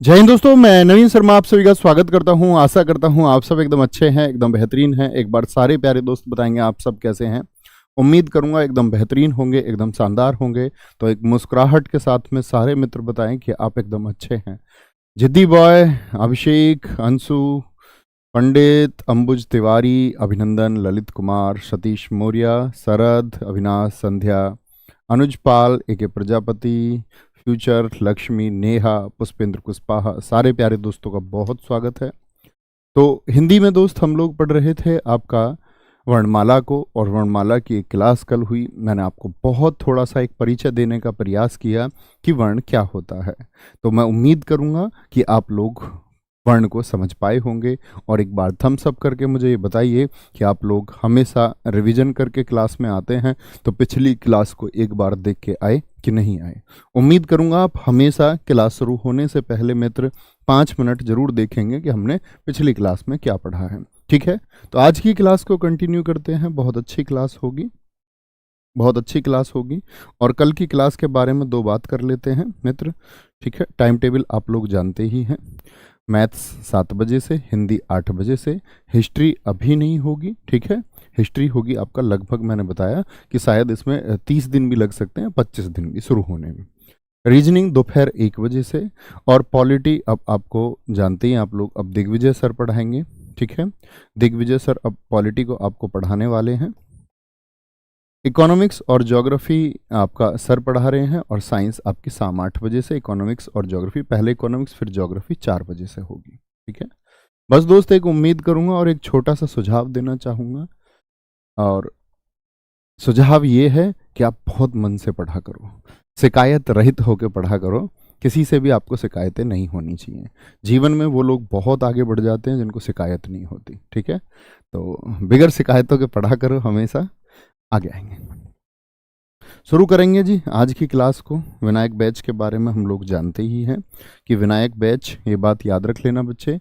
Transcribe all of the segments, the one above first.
जय हिंद दोस्तों, मैं नवीन शर्मा आप सभी का स्वागत करता हूं। आशा करता हूं आप सब एकदम अच्छे हैं, एकदम बेहतरीन हैं। एक बार सारे प्यारे दोस्त बताएंगे आप सब कैसे हैं। उम्मीद करूंगा एकदम बेहतरीन होंगे, एकदम शानदार होंगे। तो एक मुस्कुराहट के साथ में सारे मित्र बताएं कि आप एकदम अच्छे हैं। जिद्दी बॉय, अभिषेक, अंशु, पंडित, अंबुज तिवारी, अभिनंदन, ललित कुमार, सतीश मौर्य, शरद, अविनाश, संध्या, अनुज पाल, ए के प्रजापति, फ्यूचर, लक्ष्मी, नेहा, पुष्पेंद्र कुशवाहा, सारे प्यारे दोस्तों का बहुत स्वागत है। तो हिंदी में दोस्त हम लोग पढ़ रहे थे आपका वर्णमाला को, और वर्णमाला की एक क्लास कल हुई। मैंने आपको बहुत थोड़ा सा एक परिचय देने का प्रयास किया कि वर्ण क्या होता है। तो मैं उम्मीद करूंगा कि आप लोग वर्ण को समझ पाए होंगे। और एक बार थम्स अप करके मुझे ये बताइए कि आप लोग हमेशा रिवीजन करके क्लास में आते हैं, तो पिछली क्लास को एक बार देख के आए कि नहीं आए। उम्मीद करूंगा आप हमेशा क्लास शुरू होने से पहले मित्र 5 मिनट जरूर देखेंगे कि हमने पिछली क्लास में क्या पढ़ा है। ठीक है, तो आज की क्लास को कंटिन्यू करते हैं। बहुत अच्छी क्लास होगी, बहुत अच्छी क्लास होगी। और कल की क्लास के बारे में 2 बात कर लेते हैं मित्र। ठीक है, टाइम टेबल आप लोग जानते ही हैं। मैथ्स 7 बजे से, हिंदी 8 बजे से, हिस्ट्री अभी नहीं होगी। ठीक है, हिस्ट्री होगी आपका लगभग, मैंने बताया कि शायद इसमें 30 दिन भी लग सकते हैं, 25 दिन भी शुरू होने में। रीजनिंग दोपहर 1 बजे से। और पॉलिटी अब आपको जानते ही आप लोग, अब दिग्विजय सर पढ़ाएंगे। ठीक है, दिग्विजय सर अब पॉलिटी को आपको पढ़ाने वाले हैं। इकोनॉमिक्स और ज्योग्राफी आपका सर पढ़ा रहे हैं। और साइंस आपकी शाम 8 बजे से। इकोनॉमिक्स और ज्योग्राफी, पहले इकोनॉमिक्स फिर ज्योग्राफी 4 बजे से होगी। ठीक है, बस दोस्त एक उम्मीद करूंगा और एक छोटा सा सुझाव देना चाहूँगा। और सुझाव ये है कि आप बहुत मन से पढ़ा करो, शिकायत रहित होकर पढ़ा करो। किसी से भी आपको शिकायतें नहीं होनी चाहिए। जीवन में वो लोग बहुत आगे बढ़ जाते हैं जिनको शिकायत नहीं होती। ठीक है, तो बिगैर शिकायतों के पढ़ा करो, हमेशा आगे आएंगे। शुरू करेंगे जी आज की क्लास को। विनायक बैच के बारे में हम लोग जानते ही हैं कि विनायक बैच, ये बात याद रख लेना बच्चे,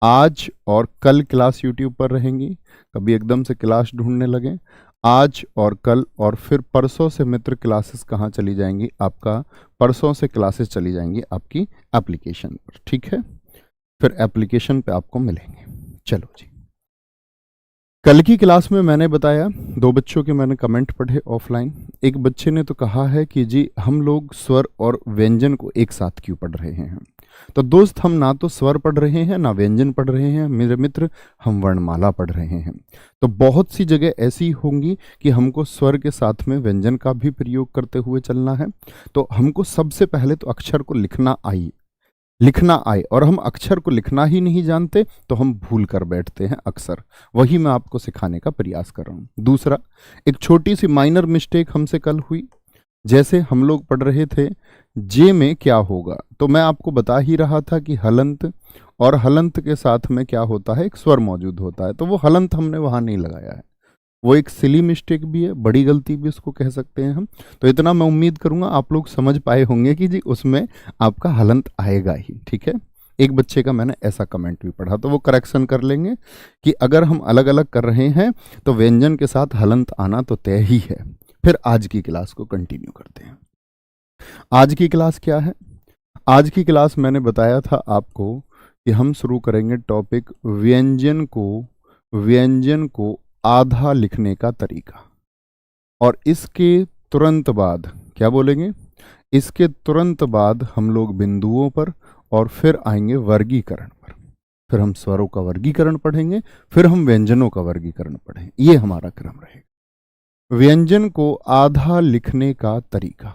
आज और कल क्लास यूट्यूब पर रहेंगी। कभी एकदम से क्लास ढूंढने लगे, आज और कल, और फिर परसों से मित्र क्लासेस कहाँ चली जाएंगी, आपका परसों से क्लासेस चली जाएंगी आपकी एप्लीकेशन पर। ठीक है, फिर एप्लीकेशन पे आपको मिलेंगे। चलो जी, कल की क्लास में मैंने बताया, 2 बच्चों के मैंने कमेंट पढ़े ऑफलाइन। एक बच्चे ने तो कहा है कि जी हम लोग स्वर और व्यंजन को एक साथ क्यों पढ़ रहे हैं। तो दोस्त, हम ना तो स्वर पढ़ रहे हैं ना व्यंजन पढ़ रहे हैं मेरे मित्र, हम वर्णमाला पढ़ रहे हैं। तो बहुत सी जगह ऐसी होंगी कि हमको स्वर के साथ में व्यंजन का भी प्रयोग करते हुए चलना है। तो हमको सबसे पहले तो अक्षर को लिखना आए, और हम अक्षर को लिखना ही नहीं जानते तो हम भूल कर बैठते हैं अक्सर। वही मैं आपको सिखाने का प्रयास कर रहा हूं। दूसरा, एक छोटी सी माइनर मिस्टेक हमसे कल हुई। जैसे हम लोग पढ़ रहे थे जे में क्या होगा, तो मैं आपको बता ही रहा था कि हलंत, और हलंत के साथ में क्या होता है, एक स्वर मौजूद होता है। तो वो हलंत हमने वहां नहीं लगाया है। वो एक सिली मिस्टेक भी है, बड़ी गलती भी उसको कह सकते हैं हम। तो इतना मैं उम्मीद करूंगा आप लोग समझ पाए होंगे कि जी उसमें आपका हलंत आएगा ही। ठीक है, एक बच्चे का मैंने ऐसा कमेंट भी पढ़ा, तो वो करेक्शन कर लेंगे कि अगर हम अलग अलग कर रहे हैं तो व्यंजन के साथ हलंत आना तो तय ही है। फिर आज की क्लास को कंटिन्यू करते हैं। आज की क्लास क्या है? आज की क्लास मैंने बताया था आपको कि हम शुरू करेंगे टॉपिक व्यंजन को आधा लिखने का तरीका। और इसके तुरंत बाद क्या बोलेंगे, इसके तुरंत बाद हम लोग बिंदुओं पर, और फिर आएंगे वर्गीकरण पर। फिर हम स्वरों का वर्गीकरण पढ़ेंगे, फिर हम व्यंजनों का वर्गीकरण पढ़ेंगे। ये हमारा क्रम रहेगा। व्यंजन को आधा लिखने का तरीका,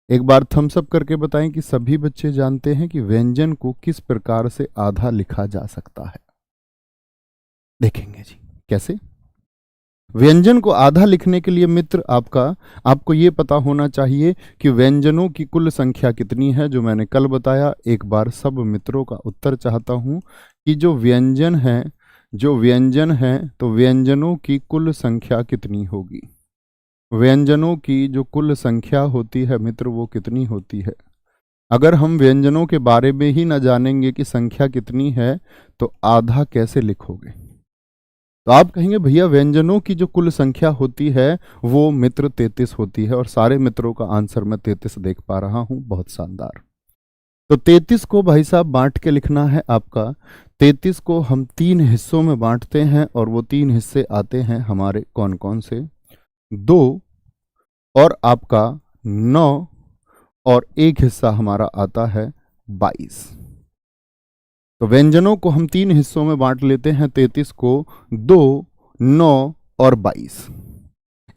एक बार थम्स अप करके बताएं कि सभी बच्चे जानते हैं कि व्यंजन को किस प्रकार से आधा लिखा जा सकता है। देखेंगे जी कैसे। व्यंजन को आधा लिखने के लिए मित्र आपको ये पता होना चाहिए कि व्यंजनों की कुल संख्या कितनी है, जो मैंने कल बताया। एक बार सब मित्रों का उत्तर चाहता हूं कि जो व्यंजन है तो व्यंजनों की कुल संख्या कितनी होगी। व्यंजनों की जो कुल संख्या होती है मित्र, वो कितनी होती है। अगर हम व्यंजनों के बारे में ही ना जानेंगे कि संख्या कितनी है, तो आधा कैसे लिखोगे। तो आप कहेंगे भैया व्यंजनों की जो कुल संख्या होती है वो मित्र 33 होती है, और सारे मित्रों का आंसर मैं 33 देख पा रहा हूं। बहुत शानदार। तो 33 को भाई साहब बांट के लिखना है आपका। 33 को हम 3 हिस्सों में बांटते हैं और वो 3 हिस्से आते हैं हमारे कौन कौन से, 2 और आपका 9 और एक हिस्सा हमारा आता है 22। तो व्यंजनों को हम 3 हिस्सों में बांट लेते हैं, 33 को 2, 9 और 22।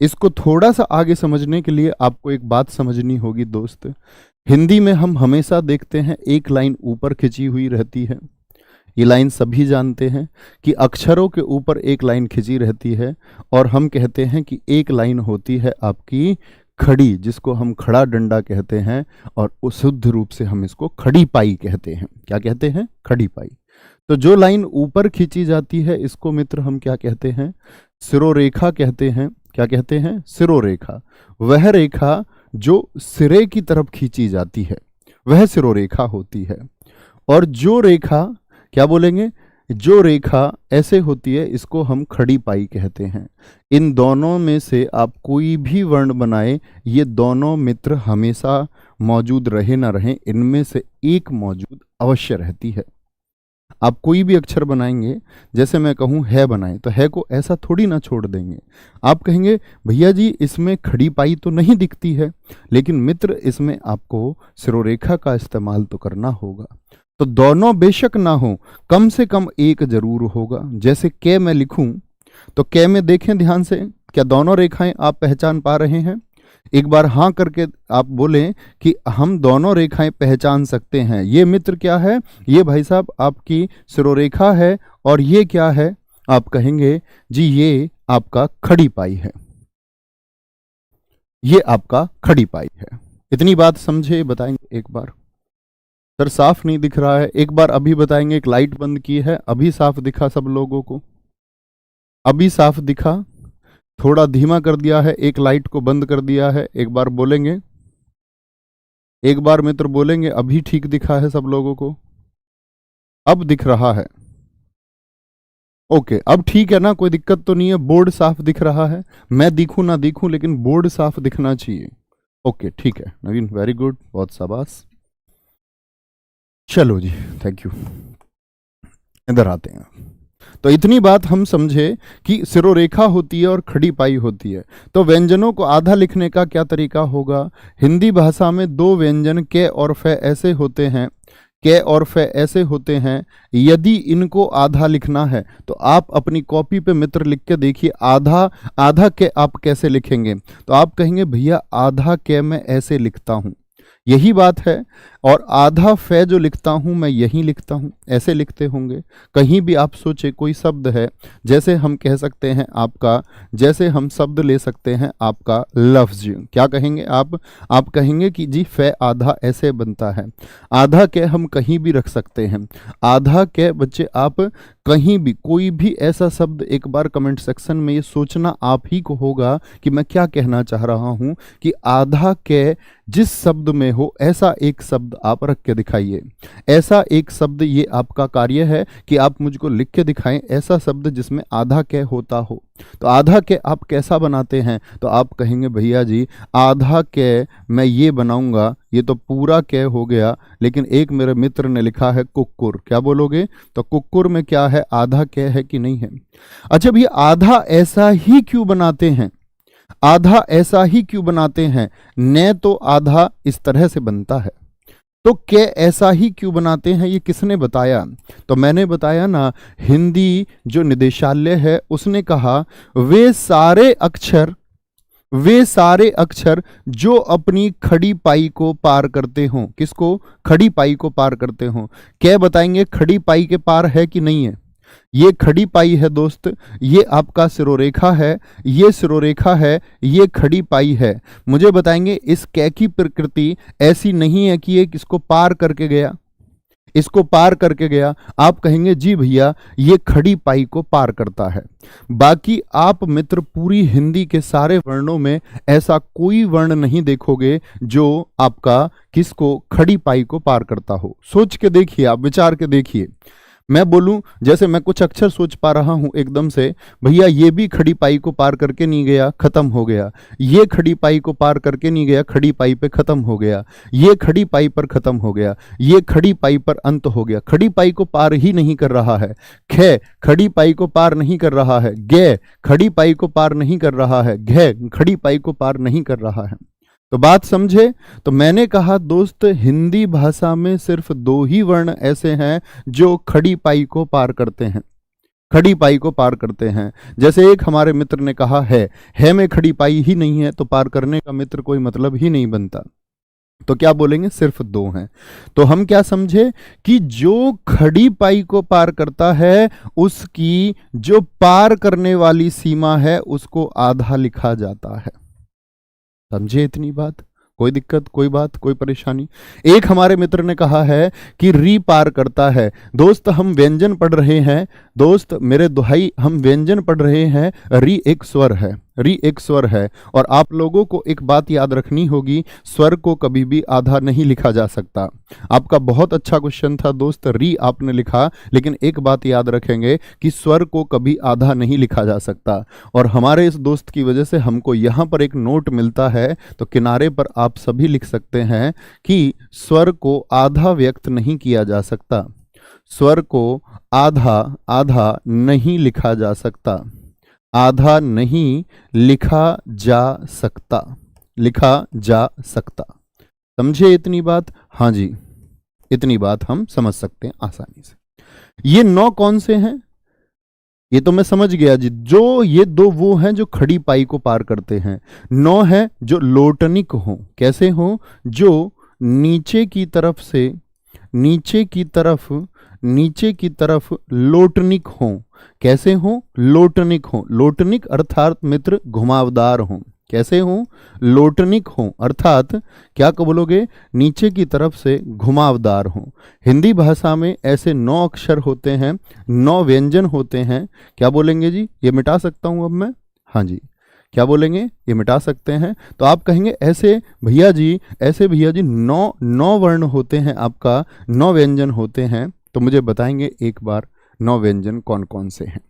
इसको थोड़ा सा आगे समझने के लिए आपको एक बात समझनी होगी दोस्त। हिंदी में हम हमेशा देखते हैं एक लाइन ऊपर खिंची हुई रहती है। ये लाइन सभी जानते हैं कि अक्षरों के ऊपर एक लाइन खिंची रहती है और हम कहते हैं कि एक लाइन होती है आपकी खड़ी, जिसको हम खड़ा डंडा कहते हैं, और शुद्ध रूप से हम इसको खड़ी पाई कहते हैं। क्या कहते हैं? खड़ी पाई। तो जो लाइन ऊपर खींची जाती है इसको मित्र हम क्या कहते हैं? सिरोरेखा कहते हैं। क्या कहते हैं? सिरोरेखा। वह रेखा जो सिरे की तरफ खींची जाती है वह सिरोरेखा होती है। और जो रेखा, क्या बोलेंगे, जो रेखा ऐसे होती है इसको हम खड़ी पाई कहते हैं। इन दोनों में से आप कोई भी वर्ण बनाए, ये दोनों मित्र हमेशा मौजूद रहे ना रहे, इनमें से एक मौजूद अवश्य रहती है। आप कोई भी अक्षर बनाएंगे, जैसे मैं कहूँ है बनाएं, तो है को ऐसा थोड़ी ना छोड़ देंगे। आप कहेंगे भैया जी इसमें खड़ी पाई तो नहीं दिखती है, लेकिन मित्र इसमें आपको सिरोरेखा का इस्तेमाल तो करना होगा। तो दोनों बेशक ना हो, कम से कम एक जरूर होगा। जैसे कै मैं लिखूं तो कै में देखें ध्यान से, क्या दोनों रेखाएं आप पहचान पा रहे हैं? एक बार हाँ करके आप बोलें कि हम दोनों रेखाएं पहचान सकते हैं। ये मित्र क्या है? ये भाई साहब आपकी सिरोरेखा है। और ये क्या है? आप कहेंगे जी ये आपका खड़ी पाई है, ये आपका खड़ी पाई है। इतनी बात समझे? बताएंगे एक बार। सर साफ नहीं दिख रहा है, एक बार अभी बताएंगे। एक लाइट बंद की है, अभी साफ दिखा सब लोगों को? अभी साफ दिखा? थोड़ा धीमा कर दिया है, एक लाइट को बंद कर दिया है। एक बार बोलेंगे, एक बार मित्र बोलेंगे अभी ठीक दिखा है सब लोगों को? अब दिख रहा है? ओके, अब ठीक है ना, कोई दिक्कत तो नहीं है? बोर्ड साफ दिख रहा है? मैं दिखूं ना दिखूं लेकिन बोर्ड साफ दिखना चाहिए। ओके ठीक है नवीन, वेरी गुड, बहुत शाबाश। चलो जी, थैंक यू। इधर आते हैं। तो इतनी बात हम समझे कि सिरोरेखा होती है और खड़ी पाई होती है। तो व्यंजनों को आधा लिखने का क्या तरीका होगा? हिंदी भाषा में 2 व्यंजन कै और फै ऐसे होते हैं, कै और फै ऐसे होते हैं। यदि इनको आधा लिखना है तो आप अपनी कॉपी पे मित्र लिख के देखिए, आधा आधा कै आप कैसे लिखेंगे? तो आप कहेंगे भैया आधा कै मैं ऐसे लिखता हूं, यही बात है। और आधा फै जो लिखता हूं मैं यही लिखता हूं, ऐसे लिखते होंगे। कहीं भी आप सोचे कोई शब्द है, जैसे हम कह सकते हैं आपका, जैसे हम शब्द ले सकते हैं आपका लफ्ज। क्या कहेंगे आप कहेंगे कि जी फै आधा ऐसे बनता है। आधा कै हम कहीं भी रख सकते हैं। आधा कै बच्चे आप कहीं भी कोई भी ऐसा शब्द, एक बार कमेंट सेक्शन में ये सोचना आप ही को होगा कि मैं क्या कहना चाह रहा हूं, कि आधा कै जिस शब्द में हो ऐसा एक शब्द आप रख के दिखाइए। ऐसा एक शब्द, ये आपका कार्य है कि आप मुझको लिख के दिखाएं ऐसा शब्द जिसमें आधा कै होता हो। तो आधा कै आप कैसा बनाते हैं? तो आप कहेंगे भैया जी आधा कै मैं ये बनाऊंगा, ये तो पूरा कै हो गया, लेकिन एक मेरे मित्र ने लिखा है कुक्कुर। क्या बोलोगे? तो कुक्कुर में क्या है? आधा कै है कि नहीं है? अच्छा भैया आधा ऐसा ही क्यों बनाते हैं? आधा ऐसा ही क्यों बनाते हैं? न तो आधा इस तरह से बनता है, तो कै ऐसा ही क्यों बनाते हैं? ये किसने बताया? तो मैंने बताया ना, हिंदी जो निदेशालय है उसने कहा वे सारे अक्षर जो अपनी खड़ी पाई को पार करते हों। किसको? खड़ी पाई को पार करते हों। कै बताएंगे खड़ी पाई के पार है कि नहीं है? ये खड़ी पाई है दोस्त, ये आपका सिरोरेखा है, ये सिरोरेखा है, ये खड़ी पाई है। मुझे बताएंगे इस कै की प्रकृति ऐसी नहीं है कि ये किसको पार करके गया, इसको पार करके गया। आप कहेंगे जी भैया ये खड़ी पाई को पार करता है। बाकी आप मित्र पूरी हिंदी के सारे वर्णों में ऐसा कोई वर्ण नहीं देखोगे जो आपका किसको खड़ी पाई को पार करता हो। सोच के देखिए, आप विचार के देखिए। मैं बोलूं, जैसे मैं कुछ अक्षर सोच पा रहा हूं एकदम से, भैया ये भी खड़ी पाई को पार करके नहीं गया, खत्म हो गया। ये खड़ी पाई को पार करके नहीं गया, खड़ी पाई पे खत्म हो गया। ये खड़ी पाई पर खत्म हो गया, ये खड़ी पाई पर अंत हो गया। खड़ी पाई को पार ही नहीं कर रहा है। ख खड़ी पाई को पार नहीं कर रहा है। ग खड़ी पाई को पार नहीं कर रहा है। घ खड़ी पाई को पार नहीं कर रहा है। तो बात समझे? तो मैंने कहा दोस्त, हिंदी भाषा में सिर्फ 2 ही वर्ण ऐसे हैं जो खड़ी पाई को पार करते हैं, खड़ी पाई को पार करते हैं। जैसे एक हमारे मित्र ने कहा है में खड़ी पाई ही नहीं है, तो पार करने का मित्र कोई मतलब ही नहीं बनता। तो क्या बोलेंगे? सिर्फ 2 हैं। तो हम क्या समझे कि जो खड़ी पाई को पार करता है, उसकी जो पार करने वाली सीमा है उसको आधा लिखा जाता है। समझे इतनी बात? कोई दिक्कत, कोई बात, कोई परेशानी? एक हमारे मित्र ने कहा है कि री पार करता है। दोस्त हम व्यंजन पढ़ रहे हैं, दोस्त मेरे दुहाई, हम व्यंजन पढ़ रहे हैं। री एक स्वर है, री एक स्वर है। और आप लोगों को एक बात याद रखनी होगी, स्वर को कभी भी आधा नहीं लिखा जा सकता। आपका बहुत अच्छा क्वेश्चन था दोस्त, री आपने लिखा, लेकिन एक बात याद रखेंगे कि स्वर को कभी आधा नहीं लिखा जा सकता। और हमारे इस दोस्त की वजह से हमको यहाँ पर एक नोट मिलता है, तो किनारे पर आप सभी लिख सकते हैं कि स्वर को आधा व्यक्त नहीं किया जा सकता। स्वर को आधा आधा नहीं लिखा जा सकता, आधा नहीं लिखा जा सकता, लिखा जा सकता। समझे इतनी बात? हाँ जी, इतनी बात हम समझ सकते हैं आसानी से। ये 9 कौन से हैं? ये तो मैं समझ गया जी, जो ये 2 वो हैं जो खड़ी पाई को पार करते हैं। 9 है जो लोटनिक हो। कैसे हो? जो नीचे की तरफ से, नीचे की तरफ, नीचे की तरफ लोटनिक हो। कैसे हो? लोटनिक हो। लोटनिक अर्थात मित्र घुमावदार हो। कैसे हो? लोटनिक हो, अर्थात क्या को बोलोगे? नीचे की तरफ से घुमावदार हो। हिंदी भाषा में ऐसे 9 अक्षर होते हैं, 9 व्यंजन होते हैं। क्या बोलेंगे जी? ये मिटा सकता हूं अब मैं? हाँ जी, क्या बोलेंगे? ये मिटा सकते हैं। तो आप कहेंगे ऐसे भैया जी, ऐसे भैया जी 9 वर्ण होते हैं, आपका 9 व्यंजन होते हैं। तो मुझे बताएंगे एक बार 9 व्यंजन कौन कौन से हैं?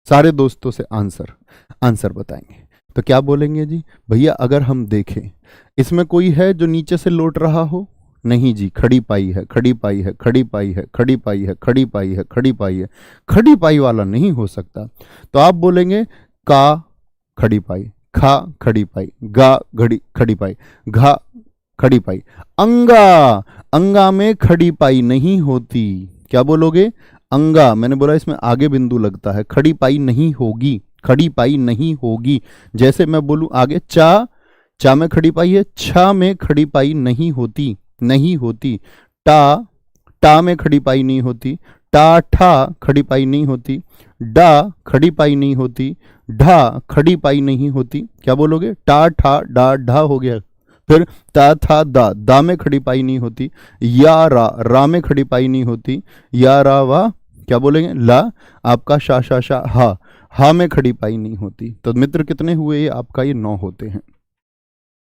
सारे दोस्तों से आंसर बताएंगे। तो क्या बोलेंगे जी? भैया अगर हम देखें, इसमें कोई है जो नीचे से लौट रहा हो? नहीं जी, खड़ी पाई है, खड़ी पाई है, खड़ी पाई है, खड़ी पाई है, खड़ी पाई है, खड़ी पाई है। खड़ी पाई वाला नहीं हो सकता। तो आप बोलेंगे का खड़ी पाई, खा खड़ी पाई, गा घड़ी खड़ी पाई, घा खड़ी पाई। अंगा, अंगा में खड़ी पाई नहीं होती। क्या बोलोगे? अंगा। मैंने बोला इसमें आगे बिंदु लगता है, खड़ी पाई नहीं होगी, खड़ी पाई नहीं होगी। जैसे मैं बोलूं आगे, चा, चा में खड़ी पाई है, छा में खड़ी पाई नहीं होती, नहीं होती। टा, टा में खड़ी पाई नहीं होती। टा ठा खड़ी पाई नहीं होती। डा खड़ी पाई नहीं होती। ढा खड़ी पाई नहीं होती। क्या बोलोगे? टा ठा डा ढा हो गया। फिर ता था दा, दा में खड़ी पाई नहीं होती। या रा, रा में खड़ी पाई नहीं होती। या रा वा, क्या बोलेंगे? ला, आपका शा शा शा हा, हा में खड़ी पाई नहीं होती। तो मित्र कितने हुए? ये आपका ये 9 होते हैं,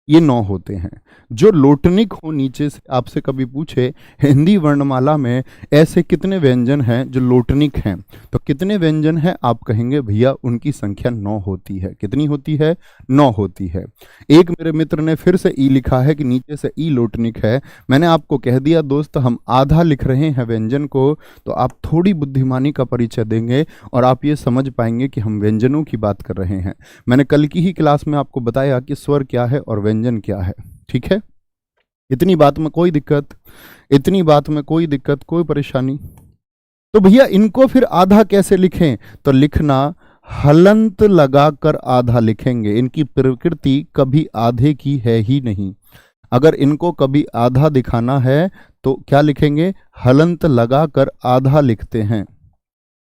ये 9 होते हैं। जो लोटनिक हो नीचे से, आपसे कभी पूछे हिंदी वर्णमाला में ऐसे कितने व्यंजन हैं जो लोटनिक हैं, तो कितने व्यंजन हैं आप कहेंगे भैया उनकी संख्या 9 होती है। कितनी होती है? 9 होती है। एक मेरे मित्र ने फिर से ई लिखा है कि नीचे से ई लोटनिक है। मैंने आपको कह दिया दोस्त, हम आधा लिख रहे हैं व्यंजन को, तो आप थोड़ी बुद्धिमानी का परिचय देंगे और आप ये समझ पाएंगे कि हम व्यंजनों की बात कर रहे हैं। मैंने कल की ही क्लास में आपको बताया कि स्वर क्या है और व्यंजन क्या है। ठीक है, इतनी बात में कोई दिक्कत, इतनी बात में कोई दिक्कत, कोई परेशानी? तो भैया इनको फिर आधा कैसे लिखें? तो लिखना हलंत लगाकर आधा लिखेंगे। इनकी प्रकृति कभी आधे की है ही नहीं। अगर इनको कभी आधा दिखाना है तो क्या लिखेंगे? हलंत लगाकर आधा लिखते हैं,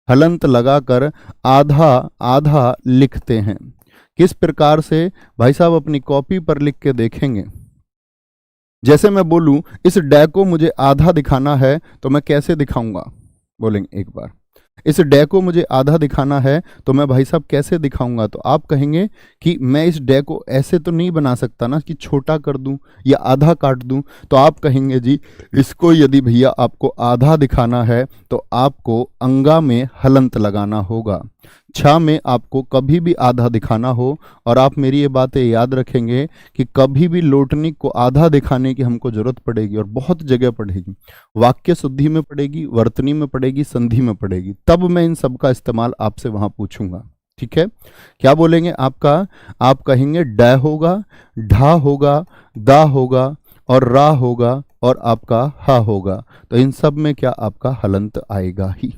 हलंत लगाकर आधा आधा लिखते हैं। किस प्रकार से? भाई साहब अपनी कॉपी पर लिख के देखेंगे। जैसे मैं बोलूं इस डै को मुझे आधा दिखाना है तो मैं कैसे दिखाऊंगा? बोलेंगे एक बार, इस डे को मुझे आधा दिखाना है तो मैं भाई साहब कैसे दिखाऊंगा? तो आप कहेंगे कि मैं इस डे को ऐसे तो नहीं बना सकता ना कि छोटा कर दूं या आधा काट दूं। तो आप कहेंगे जी इसको यदि भैया आपको आधा दिखाना है तो आपको अंगा में हलंत लगाना होगा। छा में आपको कभी भी आधा दिखाना हो, और आप मेरी ये बातें याद रखेंगे कि कभी भी लोटनिक को आधा दिखाने की हमको जरूरत पड़ेगी और बहुत जगह पड़ेगी। वाक्य शुद्धि में पड़ेगी, वर्तनी में पड़ेगी, संधि में पड़ेगी, तब मैं इन सब का इस्तेमाल आपसे वहां पूछूंगा। ठीक है, क्या बोलेंगे आपका? आप कहेंगे ड होगा, ढा होगा, दा होगा और रा होगा और आपका हा होगा। तो इन सब में क्या आपका हलंत आएगा ही।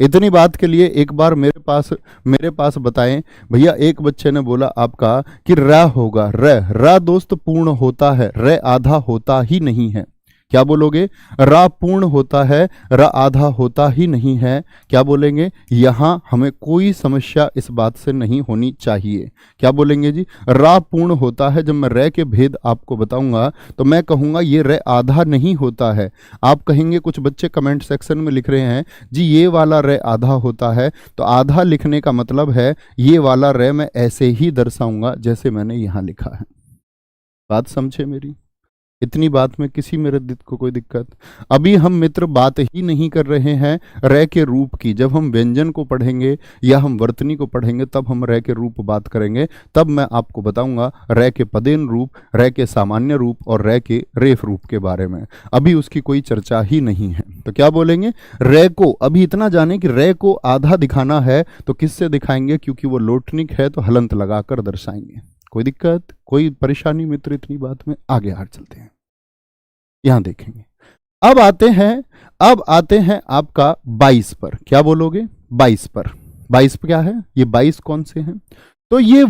इतनी बात के लिए एक बार मेरे पास बताएं भैया। एक बच्चे ने बोला आपका कि र होगा। र दोस्त पूर्ण होता है, र आधा होता ही नहीं है। क्या बोलोगे? रा पूर्ण होता है, र आधा होता ही नहीं है। क्या बोलेंगे? यहां हमें कोई समस्या इस बात से नहीं होनी चाहिए। क्या बोलेंगे जी? रा पूर्ण होता है। जब मैं रे के भेद आपको बताऊंगा तो मैं कहूंगा ये रे आधा नहीं होता है। आप कहेंगे, कुछ बच्चे कमेंट सेक्शन में लिख रहे हैं जी ये वाला रे आधा होता है। तो आधा लिखने का मतलब है ये वाला रे मैं ऐसे ही दर्शाऊंगा जैसे मैंने यहां लिखा है। बात समझे मेरी? इतनी बात में किसी मेरे दिल को कोई दिक्कत? अभी हम मित्र बात ही नहीं कर रहे हैं रे के रूप की। जब हम व्यंजन को पढ़ेंगे या हम वर्तनी को पढ़ेंगे तब हम रे के रूप बात करेंगे। तब मैं आपको बताऊंगा रे के पदेन रूप, रे के सामान्य रूप और रे के रेफ रूप के बारे में। अभी उसकी कोई चर्चा ही नहीं है। तो क्या बोलेंगे? रे को अभी इतना जाने कि रे को आधा दिखाना है तो किससे दिखाएंगे? क्योंकि वो लोटनिक है तो हलंत लगाकर दर्शाएंगे। कोई दिक्कत, कोई परेशानी मित्र इतनी बात में? आगे हार चलते हैं, यहां देखेंगे। अब आते हैं आपका 22 पर। क्या बोलोगे? 22 पर। 22 पर क्या है? ये 22 कौन से हैं? तो ये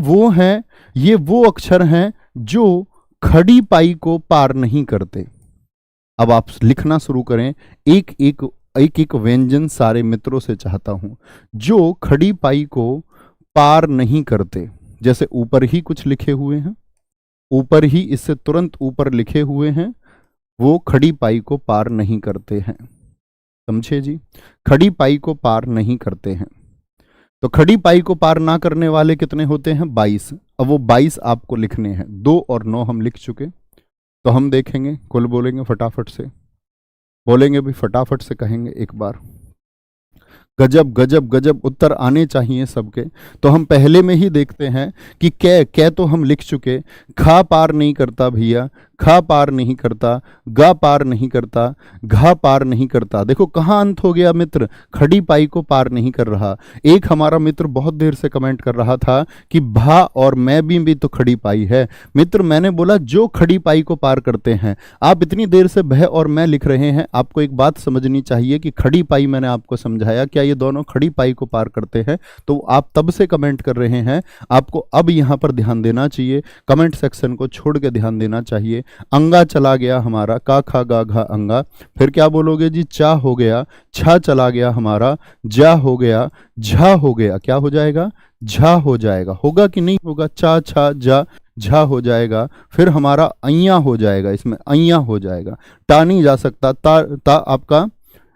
वो अक्षर हैं जो खड़ी पाई को पार नहीं करते। अब आप लिखना शुरू करें। एक एक व्यंजन सारे मित्रों से चाहता हूं जो खड़ी पाई को पार नहीं करते। जैसे ऊपर ही कुछ लिखे हुए हैं, ऊपर ही इससे तुरंत ऊपर लिखे हुए हैं, वो खड़ी पाई को पार नहीं करते हैं। समझे जी? खड़ी पाई को पार नहीं करते हैं। तो खड़ी पाई को पार ना करने वाले कितने होते हैं? 22। अब वो 22 आपको लिखने हैं। 2 और 9 हम लिख चुके। तो हम देखेंगे, कुल बोलेंगे फटाफट से, बोलेंगे भी फटाफट से, कहेंगे एक बार। गजब गजब गजब उत्तर आने चाहिए सबके। तो हम पहले में ही देखते हैं कि कै तो हम लिख चुके। खा पार नहीं करता भैया, खा पार नहीं करता, गा पार नहीं करता, घा पार नहीं करता। देखो कहाँ अंत हो गया मित्र, खड़ी पाई को पार नहीं कर रहा। एक हमारा मित्र बहुत देर से कमेंट कर रहा था कि भा और मैं भी तो खड़ी पाई है। मित्र मैंने बोला जो खड़ी पाई को पार करते हैं। आप इतनी देर से भय और मैं लिख रहे हैं। आपको एक बात समझनी चाहिए कि खड़ी पाई मैंने आपको समझाया, क्या ये दोनों खड़ी पाई को पार करते हैं? तो आप तब से कमेंट कर रहे हैं। आपको अब यहां पर ध्यान देना चाहिए, कमेंट सेक्शन को छोड़ के ध्यान देना चाहिए। अंगा चला गया हमारा, का खा गा घा अंगा। फिर क्या बोलोगे जी? चा हो गया, छा चला गया हमारा, जा हो गया, झा हो गया। क्या हो जाएगा? झा हो जाएगा। होगा कि नहीं होगा? चा छा जा झा हो जाएगा। फिर हमारा अइया हो जाएगा, इसमें अइया हो जाएगा। टा नहीं जा सकता, ता आपका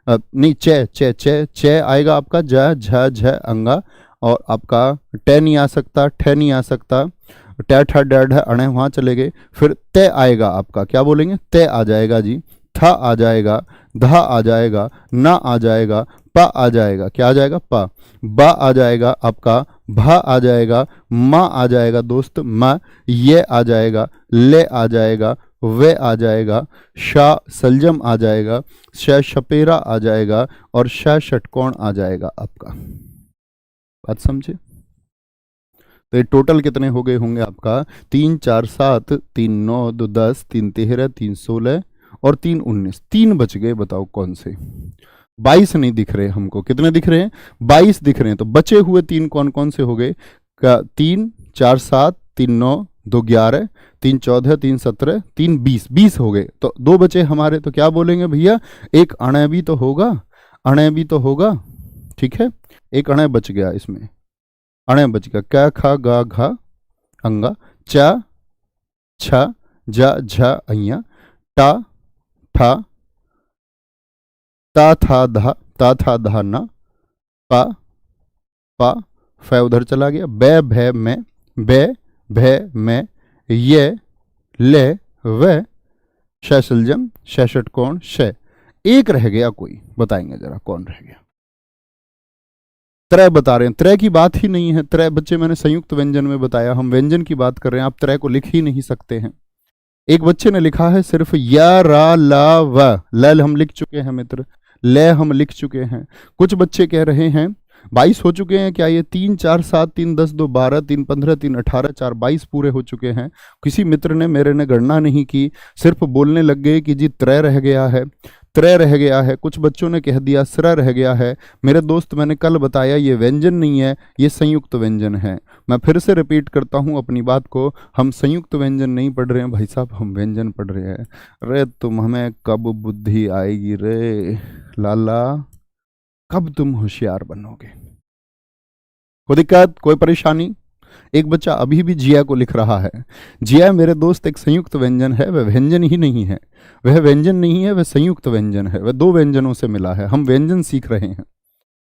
नहीं, चे आएगा आपका, जा झा झ अंगा। और आपका टे नहीं आ सकता, ठे नहीं आ सकता, टे ठा डैड है अणे वहां चले गए। फिर ते आएगा आपका, क्या बोलेंगे? ते आ जाएगा जी। था आ जाएगा, धा आ जाएगा, ना आ जाएगा, पा आ जाएगा। क्या आ जाएगा? पा। बा आ जाएगा आपका, भा आ जाएगा, माँ आ जाएगा दोस्त, माँ। ये आ जाएगा, ले आ जाएगा, वे आ जाएगा, शा सलजम आ जाएगा, श शपेरा आ जाएगा और श षटकोण आ जाएगा आपका। बात समझे? तो ये टोटल कितने हो गए होंगे आपका? 3 4 7, 3 9, 2 10, 3 13, 3 16 और 3 19। 3 बच गए, बताओ कौन से? 22 नहीं दिख रहे हमको। कितने दिख रहे हैं? 22 दिख रहे हैं। तो बचे हुए 3 कौन कौन से हो गए? 3 4 7, 3 9, 2 11, 3 14, 3 17, 3 20। 20 हो गए। तो 2 बचे हमारे। तो क्या बोलेंगे भैया? एक अणे भी तो होगा, अणे भी तो होगा। ठीक है, एक अणे बच गया इसमें, अणे बच गया। क खा गा घा अंगा, चा छा जा झा अइया, टा ठा, ता था धा ना, पा पा, फै उधर चला गया, बै भै में, बै भै में, ये ले वे, शैशलजम, शैषट कौन, शय। एक रह गया कोई, बताएंगे जरा कौन रह गया। त्रय बता रहे हैं, त्रय की बात ही नहीं है। त्रय बच्चे मैंने संयुक्त व्यंजन में बताया, हम व्यंजन की बात कर रहे हैं, आप त्रय को लिख ही नहीं सकते हैं। एक बच्चे ने लिखा है सिर्फ या रा ला व, ल हम लिख चुके हैं मित्र, ले हम लिख चुके हैं। कुछ बच्चे कह रहे हैं 22 हो चुके हैं क्या, ये 3 4 7 3 10 2 12 3 15 3 18 4 22 पूरे हो चुके हैं। किसी मित्र ने मेरे ने गणना नहीं की, सिर्फ बोलने लग गए कि जी त्रय रह गया है, त्रय रह गया है। कुछ बच्चों ने कह दिया स्र रह गया है। मेरे दोस्त मैंने कल बताया ये व्यंजन नहीं है, ये संयुक्त व्यंजन है। मैं फिर से रिपीट करता हूँ अपनी बात को, हम संयुक्त व्यंजन नहीं पढ़ रहे हैं भाई साहब, हम व्यंजन पढ़ रहे हैं। रे तुम हमें कब बुद्धि आएगी रे लाला, कब तुम होशियार बनोगे। कोई दिक्कत, कोई परेशानी? एक बच्चा अभी भी जिया को लिख रहा है। जिया मेरे दोस्त एक संयुक्त व्यंजन है, वह व्यंजन ही नहीं है, वह व्यंजन नहीं है, वह संयुक्त व्यंजन है, वह दो व्यंजनों से मिला है। हम व्यंजन सीख रहे हैं।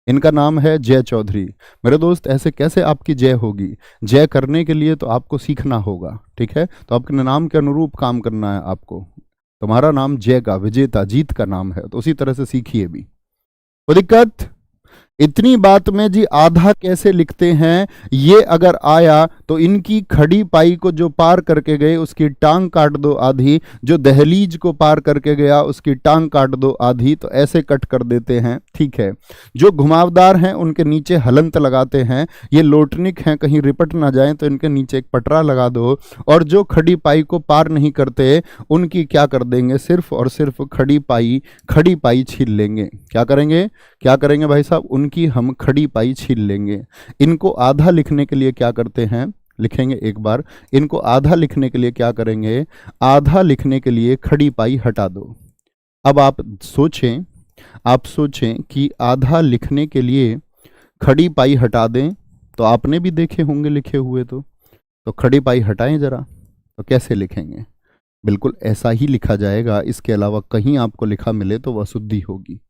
इनका नाम है जय चौधरी। मेरे दोस्त ऐसे कैसे आपकी जय होगी? जय करने के लिए तो आपको सीखना होगा, ठीक है? तो आपके नाम के अनुरूप काम करना है आपको। तुम्हारा नाम जय का, विजेता, जीत का नाम है, तो उसी तरह से सीखिए भी। कोई दिक्कत? इतनी बात में जी आधा कैसे लिखते हैं, ये अगर आया तो इनकी खड़ी पाई को जो पार करके गए उसकी टांग काट दो आधी, जो दहलीज को पार करके गया उसकी टांग काट दो आधी, तो ऐसे कट कर देते हैं, ठीक है? जो घुमावदार हैं उनके नीचे हलंत लगाते हैं, ये लोटनिक हैं कहीं रिपट ना जाए तो इनके नीचे एक पटरा लगा दो। और जो खड़ी पाई को पार नहीं करते उनकी क्या कर देंगे, सिर्फ और सिर्फ खड़ी पाई छीन लेंगे। क्या करेंगे, क्या करेंगे भाई साहब? उनकी हम खड़ी पाई छीन लेंगे। इनको आधा लिखने के लिए क्या करते हैं, लिखेंगे एक बार, इनको आधा लिखने के लिए क्या करेंगे, आधा लिखने के लिए खड़ी पाई हटा दो। अब आप सोचें कि आधा लिखने के लिए खड़ी पाई हटा दें, तो आपने भी देखे होंगे लिखे हुए, तो खड़ी पाई हटाएं जरा, तो कैसे लिखेंगे? बिल्कुल ऐसा ही लिखा जाएगा, इसके अलावा कहीं आपको लिखा मिले तो वह शुद्धि होगी।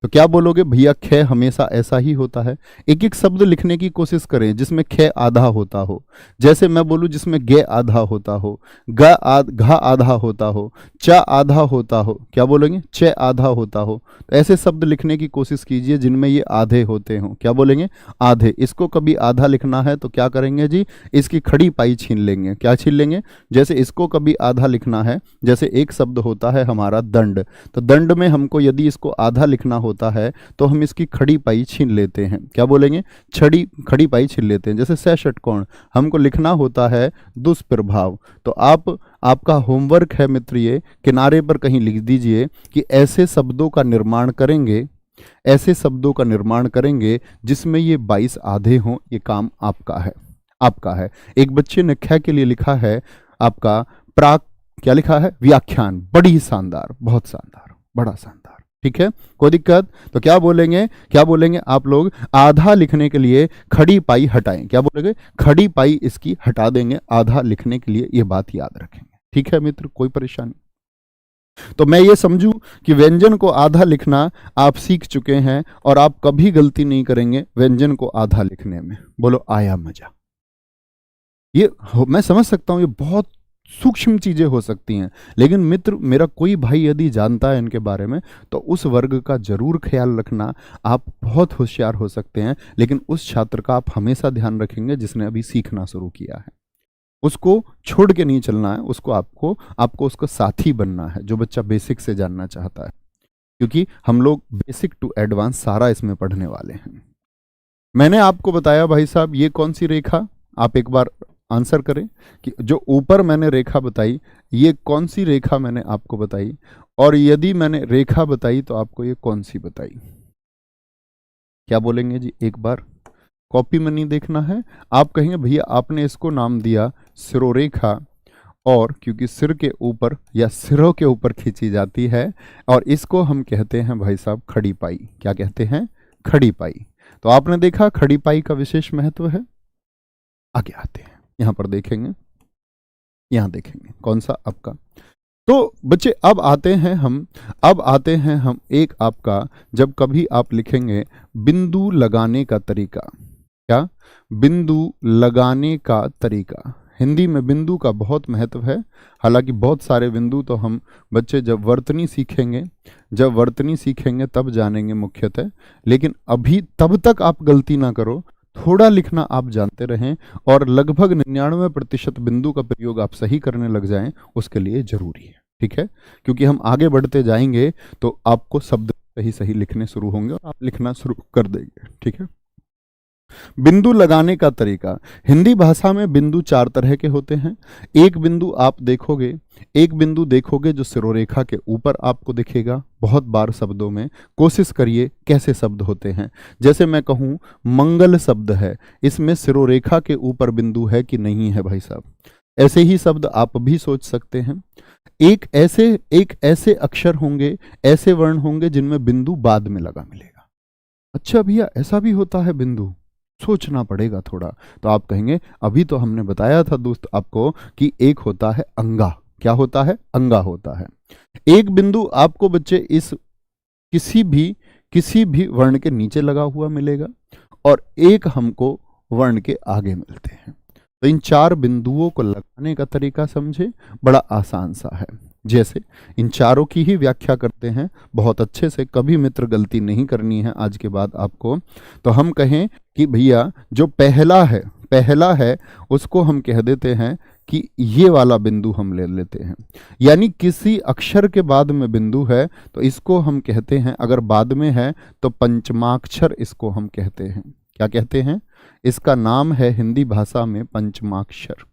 तो क्या बोलोगे भैया, ख हमेशा ऐसा ही होता है? एक एक शब्द लिखने की कोशिश करें जिसमें ख आधा होता हो। जैसे मैं बोलूं जिसमें गे आधा होता हो, घा आधा होता हो, च आधा होता हो, क्या बोलेंगे, च आधा होता हो। तो ऐसे शब्द लिखने की कोशिश कीजिए जिनमें ये आधे होते हों। क्या बोलेंगे, आधे। इसको कभी आधा लिखना है तो क्या करेंगे जी, इसकी खड़ी पाई छीन लेंगे। क्या छीन लेंगे? जैसे इसको कभी आधा लिखना है, जैसे एक शब्द होता है हमारा दंड, तो दंड में हमको यदि इसको आधा लिखना होता है तो हम इसकी खड़ी पाई छीन लेते हैं। क्या बोलेंगे, खड़ी पाई छीन लेते हैं। जैसे सह षटकोण हमको लिखना होता है दुष्प्रभाव, तो आपका होमवर्क है मित्र, ये किनारे पर कहीं लिख दीजिए कि ऐसे शब्दों का निर्माण करेंगे, ऐसे शब्दों का निर्माण करेंगे जिसमें ये 22 आधे हों। ये काम आपका है। एक बच्चे ने ख के लिए लिखा है आपका क्या लिखा है, व्याख्यान। बड़ी शानदार, बहुत शानदार, बड़ा शानदार, ठीक है? कोई दिक्कत? तो क्या बोलेंगे आप लोग, आधा लिखने के लिए खड़ी पाई हटाएं। क्या बोलेंगे, खड़ी पाई इसकी हटा देंगे आधा लिखने के लिए। ये बात याद रखेंगे, ठीक है मित्र? कोई परेशानी? तो मैं ये समझूं कि व्यंजन को आधा लिखना आप सीख चुके हैं और आप कभी गलती नहीं करेंगे व्यंजन को आधा लिखने में। बोलो आया मजा? ये मैं समझ सकता हूं, ये बहुत सूक्ष्म चीजें हो सकती हैं, लेकिन मित्र मेरा कोई भाई यदि जानता है इनके बारे में तो उस वर्ग का जरूर ख्याल रखना। आप बहुत होशियार हो सकते हैं, लेकिन उस छात्र का आप हमेशा ध्यान रखेंगे जिसने अभी सीखना शुरू किया है। उसको छोड़ के नहीं चलना है, उसको आपको उसका साथी बनना है, जो बच्चा बेसिक से जानना चाहता है, क्योंकि हम लोग बेसिक टू एडवांस सारा इसमें पढ़ने वाले हैं। मैंने आपको बताया भाई साहब, ये कौन सी रेखा, आप एक बार आंसर करें कि जो ऊपर मैंने रेखा बताई ये कौन सी रेखा मैंने आपको बताई, और यदि मैंने रेखा बताई तो आपको ये कौन सी बताई? क्या बोलेंगे जी? एक बार कॉपी में नहीं देखना है। आप कहेंगे भैया आपने इसको नाम दिया सिरोरेखा, और क्योंकि सिर के ऊपर या सिरों के ऊपर खींची जाती है, और इसको हम कहते हैं भाई साहब खड़ी पाई। क्या कहते हैं? खड़ी पाई। तो आपने देखा खड़ी पाई का विशेष महत्व है। आगे आते हैं, यहां पर देखेंगे, यहां देखेंगे कौन सा आपका तो बच्चे अब आते हैं हम एक आपका, जब कभी आप लिखेंगे बिंदु लगाने का तरीका, क्या, बिंदु लगाने का तरीका। हिंदी में बिंदु का बहुत महत्व है। हालांकि बहुत सारे बिंदु तो हम बच्चे जब वर्तनी सीखेंगे तब जानेंगे मुख्यतः, लेकिन अभी तब तक आप गलती ना करो, थोड़ा लिखना आप जानते रहें और लगभग 99% बिंदु का प्रयोग आप सही करने लग जाएं, उसके लिए जरूरी है। ठीक है, क्योंकि हम आगे बढ़ते जाएंगे तो आपको शब्द सही सही लिखने शुरू होंगे और आप लिखना शुरू कर देंगे। ठीक है, बिंदु लगाने का तरीका। हिंदी भाषा में बिंदु 4 तरह के होते हैं। एक बिंदु देखोगे जो सिरोरेखा के ऊपर आपको दिखेगा बहुत बार शब्दों में। कोशिश करिए कैसे शब्द होते हैं। जैसे मैं कहूं मंगल शब्द है, इसमें सिरोरेखा के ऊपर बिंदु है कि नहीं है भाई साहब। ऐसे ही शब्द आप भी सोच सकते हैं। एक ऐसे अक्षर होंगे, ऐसे वर्ण होंगे जिनमें बिंदु बाद में लगा मिलेगा। अच्छा भैया ऐसा भी होता है बिंदु, सोचना पड़ेगा थोड़ा। तो आप कहेंगे अभी तो हमने बताया था दोस्त आपको कि एक होता है अंगा। क्या होता है? अंगा होता है। एक बिंदु आपको बच्चे इस किसी भी वर्ण के नीचे लगा हुआ मिलेगा और एक हमको वर्ण के आगे मिलते हैं। तो इन 4 बिंदुओं को लगाने का तरीका समझे, बड़ा आसान सा है। जैसे इन चारों की ही व्याख्या करते हैं बहुत अच्छे से, कभी मित्र गलती नहीं करनी है आज के बाद आपको। तो हम कहें कि भैया जो पहला है उसको हम कह देते हैं कि ये वाला बिंदु हम ले लेते हैं। यानी किसी अक्षर के बाद में बिंदु है तो इसको हम कहते हैं, अगर बाद में है तो पंचमाक्षर इसको हम कहते हैं। क्या कहते हैं? इसका नाम है हिंदी भाषा में पंचमाक्षर।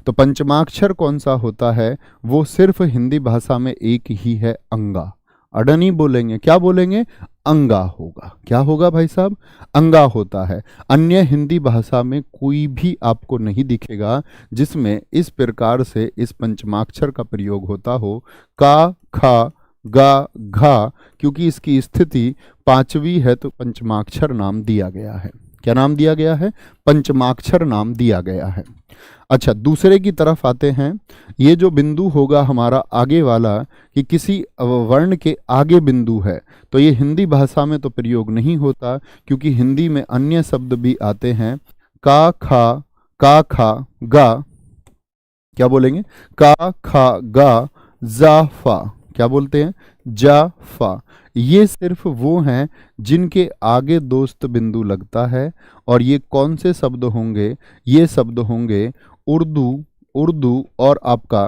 तो पंचमाक्षर कौन सा होता है? वो सिर्फ हिंदी भाषा में एक ही है, अंगा। अड़ा नहीं बोलेंगे, क्या बोलेंगे? अंगा होगा। क्या होगा भाई साहब? अंगा होता है। अन्य हिंदी भाषा में कोई भी आपको नहीं दिखेगा जिसमें इस प्रकार से इस पंचमाक्षर का प्रयोग होता हो। का, खा, गा, घा, क्योंकि इसकी स्थिति 5वीं है तो पंचमाक्षर नाम दिया गया है। क्या नाम दिया गया है? पंचमाक्षर नाम दिया गया है। अच्छा, दूसरे की तरफ आते हैं। ये जो बिंदु होगा हमारा आगे वाला, कि किसी वर्ण के आगे बिंदु है, तो ये हिंदी भाषा में तो प्रयोग नहीं होता, क्योंकि हिंदी में अन्य शब्द भी आते हैं। का, खा, गा, क्या बोलेंगे? का, खा, गा, जा, फा, क्या बोलते हैं? जा, फा। ये सिर्फ वो हैं जिनके आगे दोस्त बिंदु लगता है। और ये कौन से शब्द होंगे? ये शब्द होंगे उर्दू और आपका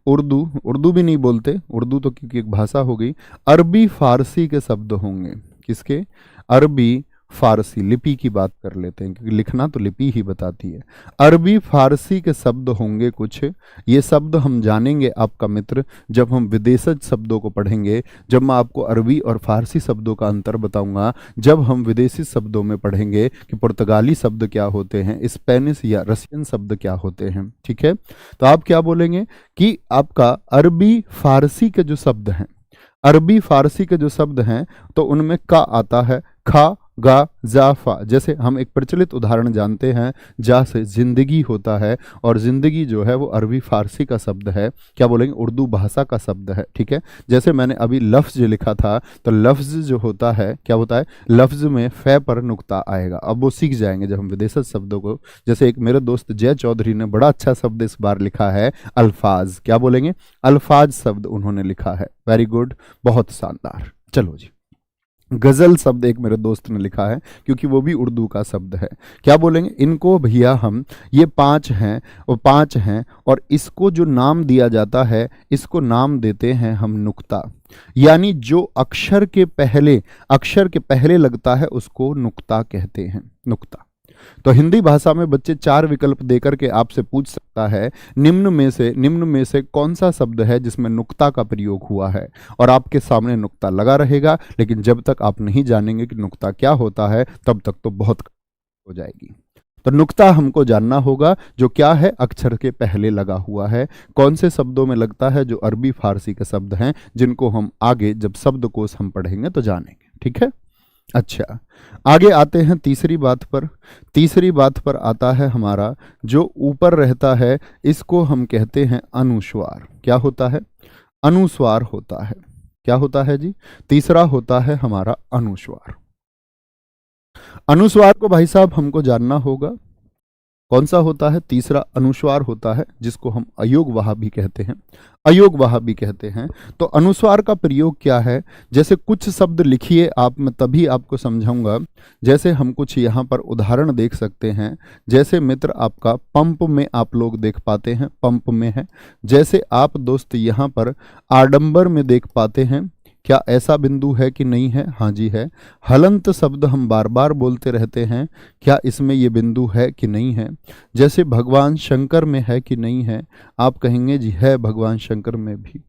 उर्दू भी नहीं बोलते, उर्दू तो क्योंकि एक भाषा हो गई। अरबी फारसी के शब्द होंगे। किसके? अरबी फारसी। लिपि की बात कर लेते हैं क्योंकि लिखना तो लिपि ही बताती है। अरबी फारसी के शब्द होंगे कुछ। ये शब्द हम जानेंगे आपका मित्र जब हम विदेशज शब्दों को पढ़ेंगे, जब मैं आपको अरबी और फारसी शब्दों का अंतर बताऊंगा, जब हम विदेशी शब्दों में पढ़ेंगे कि पुर्तगाली शब्द क्या होते हैं, स्पेनिश या रशियन शब्द क्या होते हैं। ठीक है, तो आप क्या बोलेंगे कि आपका अरबी फारसी के जो शब्द हैं, अरबी फारसी के जो शब्द हैं, तो उनमें का आता है, खा, गा, जा, फा। जैसे हम एक प्रचलित उदाहरण जानते हैं, जा से जिंदगी होता है, और जिंदगी जो है वो अरबी फारसी का शब्द है। क्या बोलेंगे? उर्दू भाषा का शब्द है। ठीक है, जैसे मैंने अभी लफ्ज लिखा था, तो लफ्ज जो होता है क्या होता है? लफ्ज में फे पर नुक्ता आएगा। अब वो सीख जाएंगे जब हम विदेशी शब्दों को। जैसे एक मेरे दोस्त जय चौधरी ने बड़ा अच्छा शब्द इस बार लिखा है, अल्फाज। क्या बोलेंगे? अल्फाज शब्द उन्होंने लिखा है। वेरी गुड, बहुत शानदार। चलो जी, गजल शब्द एक मेरे दोस्त ने लिखा है, क्योंकि वो भी उर्दू का शब्द है। क्या बोलेंगे? इनको भैया हम, ये 5 हैं और इसको जो नाम दिया जाता है, इसको नाम देते हैं हम नुक्ता। यानी जो अक्षर के पहले लगता है उसको नुक्ता कहते हैं, नुक्ता। तो हिंदी भाषा में बच्चे 4 विकल्प देकर के आपसे पूछ सकता है निम्न में से कौन सा शब्द है जिसमें नुक्ता का प्रयोग हुआ है, और आपके सामने नुक्ता लगा रहेगा। लेकिन जब तक आप नहीं जानेंगे कि नुक्ता क्या होता है, तब तक तो बहुत हो जाएगी। तो नुक्ता हमको जानना होगा, जो क्या है? अक्षर के पहले लगा हुआ है। कौन से शब्दों में लगता है? जो अरबी फारसी के शब्द हैं, जिनको हम आगे जब शब्दकोश हम पढ़ेंगे तो जानेंगे। ठीक है, अच्छा, आगे आते हैं तीसरी बात पर। तीसरी बात पर आता है हमारा जो ऊपर रहता है, इसको हम कहते हैं अनुस्वार। क्या होता है? अनुस्वार होता है। क्या होता है जी? तीसरा होता है हमारा अनुस्वार। अनुस्वार को भाई साहब हमको जानना होगा, कौन सा होता है? तीसरा अनुस्वार होता है, जिसको हम अयोगवाह भी कहते हैं। अयोगवाह भी कहते हैं। तो अनुस्वार का प्रयोग क्या है? जैसे कुछ शब्द लिखिए आप, मैं तभी आपको समझाऊंगा। जैसे हम कुछ यहाँ पर उदाहरण देख सकते हैं। जैसे मित्र आपका पंप में आप लोग देख पाते हैं, पंप में है। जैसे आप दोस्त यहाँ पर आडंबर में देख पाते हैं। क्या ऐसा बिंदु है कि नहीं है? हाँ जी है। हलंत शब्द हम बार बार बोलते रहते हैं, क्या इसमें ये बिंदु है कि नहीं है? जैसे भगवान शंकर में है कि नहीं है? आप कहेंगे जी है, भगवान शंकर में भी।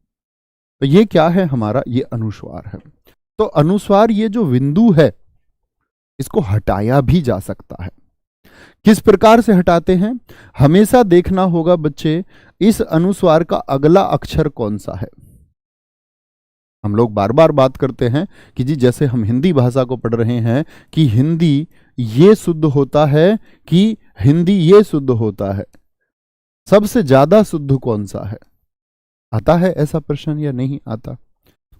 तो ये क्या है हमारा? ये अनुस्वार है। तो अनुस्वार ये जो बिंदु है, इसको हटाया भी जा सकता है। किस प्रकार से हटाते हैं? हमेशा देखना होगा बच्चे, इस अनुस्वार का अगला अक्षर कौन सा है। हम लोग बार बार बात करते हैं कि जी जैसे हम हिंदी भाषा को पढ़ रहे हैं कि हिंदी ये शुद्ध होता है कि हिंदी ये शुद्ध होता है, सबसे ज्यादा शुद्ध कौन सा है? आता है ऐसा प्रश्न या नहीं आता?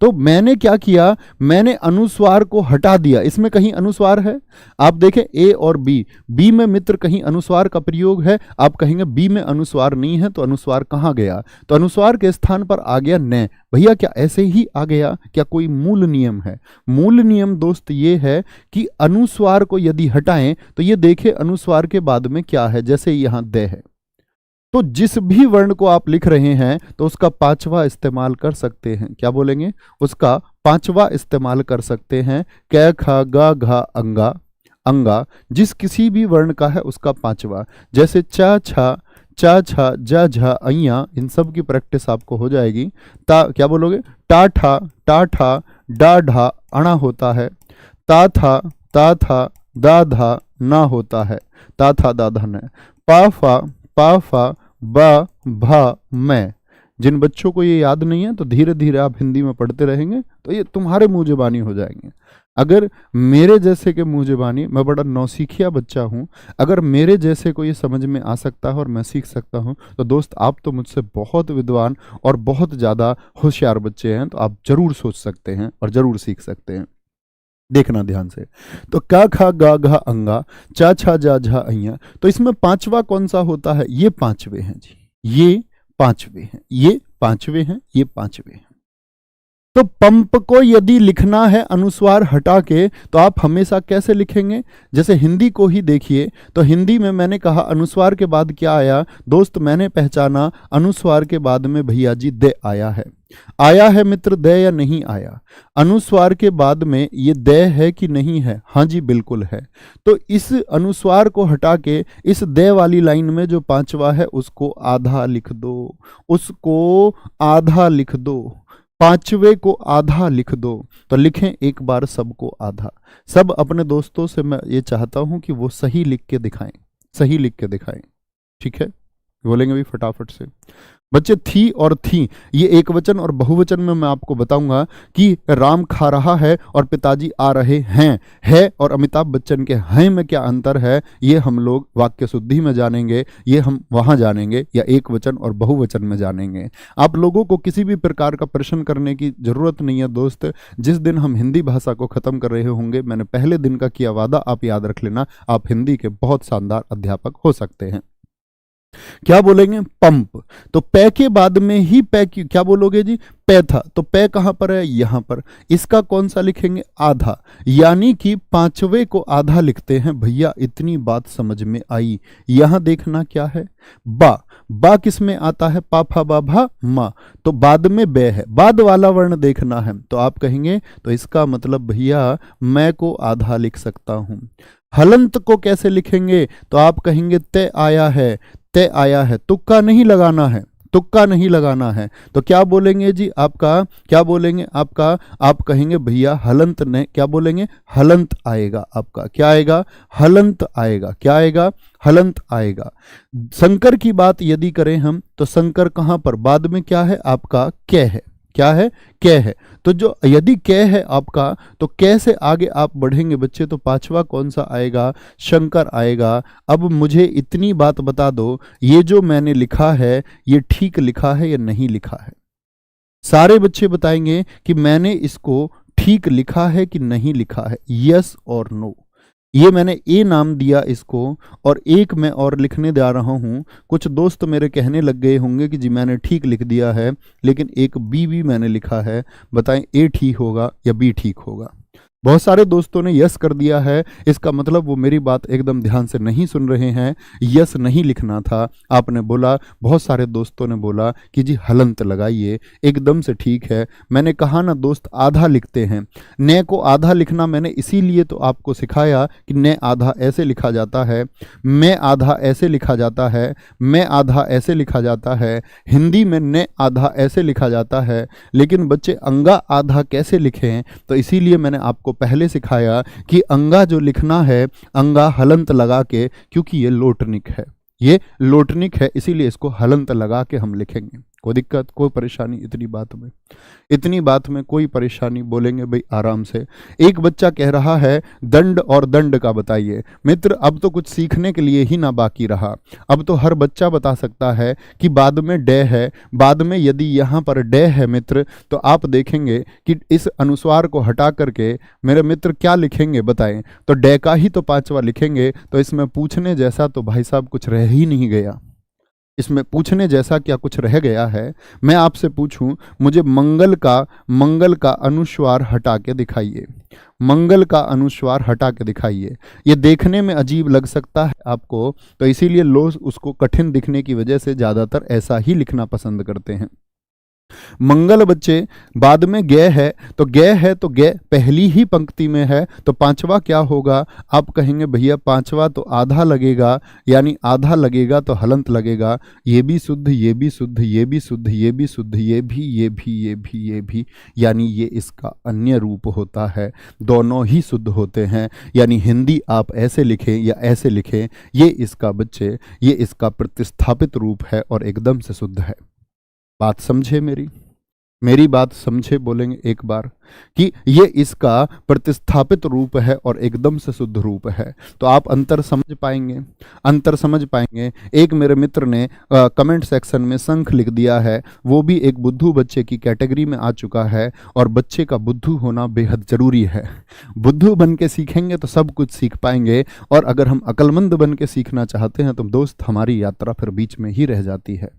तो मैंने क्या किया, मैंने अनुस्वार को हटा दिया। इसमें कहीं अनुस्वार है? आप देखें ए और बी, बी में मित्र कहीं अनुस्वार का प्रयोग है? आप कहेंगे बी में अनुस्वार नहीं है, तो अनुस्वार कहाँ गया? तो अनुस्वार के स्थान पर आ गया न। भैया क्या ऐसे ही आ गया? क्या कोई मूल नियम है? मूल नियम दोस्त ये है कि अनुस्वार को यदि हटाएं तो ये देखें अनुस्वार के बाद में क्या है। जैसे यहां द है, तो जिस भी वर्ण को आप लिख रहे हैं तो उसका पांचवा इस्तेमाल कर सकते हैं। क्या बोलेंगे? उसका पांचवा इस्तेमाल कर सकते हैं। क ख ग घ अंगा, अंगा जिस किसी भी वर्ण का है उसका पांचवा। जैसे च छ ज झ अइया, इन सब की प्रैक्टिस आपको हो जाएगी। ता क्या बोलोगे? टा ठा डा ढा अणा होता है। ता था दा धा ना होता है। ता था दा धा न। पा फा ब भ मैं। जिन बच्चों को ये याद नहीं है तो धीरे धीरे आप हिंदी में पढ़ते रहेंगे तो ये तुम्हारे मुंह जुबानी हो जाएंगे। अगर मेरे जैसे के मुंह जुबानी, मैं बड़ा नौसिखिया बच्चा हूँ, अगर मेरे जैसे को ये समझ में आ सकता है और मैं सीख सकता हूँ, तो दोस्त आप तो मुझसे बहुत विद्वान और बहुत ज़्यादा होशियार बच्चे हैं, तो आप जरूर सोच सकते हैं और जरूर सीख सकते हैं। देखना ध्यान से। तो क ख ग घ अंगा, च छ ज झ अइया, तो इसमें पांचवा कौन सा होता है? ये पांचवे हैं जी, ये पांचवे हैं, ये पांचवे हैं, ये पांचवे हैं। तो पंप को यदि लिखना है अनुस्वार हटा के, तो आप हमेशा कैसे लिखेंगे? जैसे हिंदी को ही देखिए, तो हिंदी में मैंने कहा अनुस्वार के बाद क्या आया दोस्त? मैंने पहचाना अनुस्वार के बाद में भैया जी दे आया है। आया है मित्र दे या नहीं आया? अनुस्वार के बाद में ये दे है कि नहीं है? हाँ जी बिल्कुल है। तो इस अनुस्वार को हटा के इस दे वाली लाइन में जो पांचवा है उसको आधा लिख दो, उसको आधा लिख दो, पांचवे को आधा लिख दो। तो लिखें एक बार सबको आधा। सब अपने दोस्तों से मैं ये चाहता हूं कि वो सही लिख के दिखाएं, सही लिख के दिखाएं, ठीक है? बोलेंगे भी फटाफट से बच्चे। थी और थी, ये एक वचन और बहुवचन में मैं आपको बताऊंगा कि राम खा रहा है और पिताजी आ रहे हैं। है और अमिताभ बच्चन के हैं में क्या अंतर है, ये हम लोग वाक्य शुद्धि में जानेंगे, ये हम वहां जानेंगे, या एक वचन और बहुवचन में जानेंगे। आप लोगों को किसी भी प्रकार का प्रश्न करने की जरूरत नहीं है दोस्त। जिस दिन हम हिंदी भाषा को खत्म कर रहे होंगे, मैंने पहले दिन का किया वादा आप याद रख लेना, आप हिंदी के बहुत शानदार अध्यापक हो सकते हैं। क्या बोलेंगे? पंप। तो पै के बाद में ही पै की क्या बोलोगे जी? पै था, तो पै कहां पर है? यहां पर। इसका कौन सा लिखेंगे? आधा, यानी कि पांचवे को आधा लिखते हैं। भैया इतनी बात समझ में आई। यहां देखना क्या है? बा किस में आता है? पा फा बा भा मा, तो बाद में बे है, बाद वाला वर्ण देखना है। तो आप कहेंगे तो इसका मतलब भैया मैं को आधा लिख सकता हूं। हलंत को कैसे लिखेंगे? तो आप कहेंगे तय आया है, तय आया है, तुक्का नहीं लगाना है, तुक्का नहीं लगाना है। तो क्या बोलेंगे जी आपका? क्या बोलेंगे आपका? आप कहेंगे भैया हलंत ने, क्या बोलेंगे? हलंत आएगा आपका। क्या आएगा? हलंत आएगा। क्या आएगा? हलंत आएगा। संकर की बात यदि करें हम, तो संकर कहां पर? बाद में क्या है आपका? कै है। क्या है? कै है। तो जो यदि कै है आपका, तो कै से आगे आप बढ़ेंगे बच्चे तो पांचवा कौन सा आएगा? शंकर आएगा। अब मुझे इतनी बात बता दो, ये जो मैंने लिखा है ये ठीक लिखा है या नहीं लिखा है? सारे बच्चे बताएंगे कि मैंने इसको ठीक लिखा है कि नहीं लिखा है, यस और नो। ये मैंने ए नाम दिया इसको, और एक मैं और लिखने जा रहा हूं। कुछ दोस्त मेरे कहने लग गए होंगे कि जी मैंने ठीक लिख दिया है, लेकिन एक बी भी मैंने लिखा है। बताएं ए ठीक होगा या बी ठीक होगा? बहुत सारे दोस्तों ने यस कर दिया है, इसका मतलब वो मेरी बात एकदम ध्यान से नहीं सुन रहे हैं। यस नहीं लिखना था, आपने बोला। बहुत सारे दोस्तों ने बोला कि जी हलंत लगाइए, एकदम से ठीक है। मैंने कहा ना दोस्त, आधा लिखते हैं। ने को आधा लिखना मैंने इसीलिए तो आपको सिखाया कि ने आधा ऐसे लिखा जाता है, मैं आधा ऐसे लिखा जाता है, मैं आधा ऐसे लिखा जाता है। हिंदी में ने आधा ऐसे लिखा जाता है, लेकिन बच्चे अंगा आधा कैसे लिखें? तो इसीलिए मैंने आपको पहले सिखाया कि अंगा जो लिखना है, अंगा हलंत लगा के, क्योंकि ये लोटनिक है, ये लोटनिक है, इसीलिए इसको हलंत लगा के हम लिखेंगे। कोई दिक्कत, कोई परेशानी इतनी बात में? इतनी बात में कोई परेशानी? बोलेंगे भाई आराम से। एक बच्चा कह रहा है दंड और दंड का बताइए। मित्र, अब तो कुछ सीखने के लिए ही ना बाकी रहा। अब तो हर बच्चा बता सकता है कि बाद में डे है। बाद में यदि यहाँ पर डे है मित्र, तो आप देखेंगे कि इस अनुस्वार को हटा करके मेरे मित्र क्या लिखेंगे बताएं? तो डे का ही तो पांचवा लिखेंगे। तो इसमें पूछने जैसा तो भाई साहब कुछ रह ही नहीं गया। इसमें पूछने जैसा क्या कुछ रह गया है? मैं आपसे पूछूं, मुझे मंगल का अनुस्वार हटा के दिखाइए। मंगल का अनुस्वार हटा के दिखाइए। ये देखने में अजीब लग सकता है आपको, तो इसीलिए लोग उसको कठिन दिखने की वजह से ज़्यादातर ऐसा ही लिखना पसंद करते हैं। मंगल बच्चे बाद में गय है, तो गय है तो गय पहली ही पंक्ति में है, तो पांचवा क्या होगा? आप कहेंगे भैया पांचवा तो आधा लगेगा, यानी आधा लगेगा तो हलंत लगेगा। ये भी शुद्ध, ये भी शुद्ध, ये भी शुद्ध, ये भी शुद्ध, ये भी, ये भी, ये भी, ये भी, यानी ये इसका अन्य रूप होता है। दोनों ही शुद्ध होते हैं, यानी हिंदी आप ऐसे लिखें या ऐसे लिखें, ये इसका बच्चे, ये इसका प्रतिस्थापित रूप है और एकदम से शुद्ध है। बात समझे मेरी बात समझे? बोलेंगे एक बार कि ये इसका प्रतिस्थापित रूप है और एकदम से शुद्ध रूप है। तो आप अंतर समझ पाएंगे, अंतर समझ पाएंगे। एक मेरे मित्र ने कमेंट सेक्शन में शंख लिख दिया है, वो भी एक बुद्धू बच्चे की कैटेगरी में आ चुका है, और बच्चे का बुद्धू होना बेहद जरूरी है। बुद्धू बन के सीखेंगे तो सब कुछ सीख पाएंगे, और अगर हम अक्लमंद बन के सीखना चाहते हैं तो दोस्त हमारी यात्रा फिर बीच में ही रह जाती है।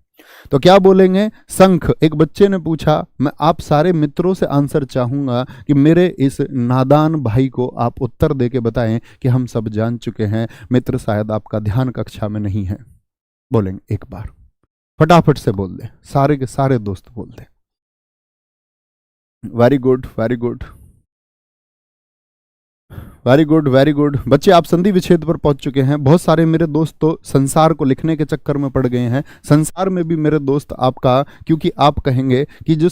तो क्या बोलेंगे? शंख। एक बच्चे ने पूछा, मैं आप सारे मित्रों से आंसर चाहूंगा कि मेरे इस नादान भाई को आप उत्तर देके बताएं कि हम सब जान चुके हैं। मित्र, शायद आपका ध्यान कक्षा में नहीं है। बोलेंगे एक बार, फटाफट से बोल दे, सारे के सारे दोस्त बोल दे। Very good, very good, very good, very good. बच्चे आप संधि विच्छेद पर पहुंच चुके हैं। बहुत सारे मेरे दोस्त तो संसार को लिखने के चक्कर में पड़ गए हैं। संसार में भी मेरे दोस्त आपका, क्योंकि आप कहेंगे कि जो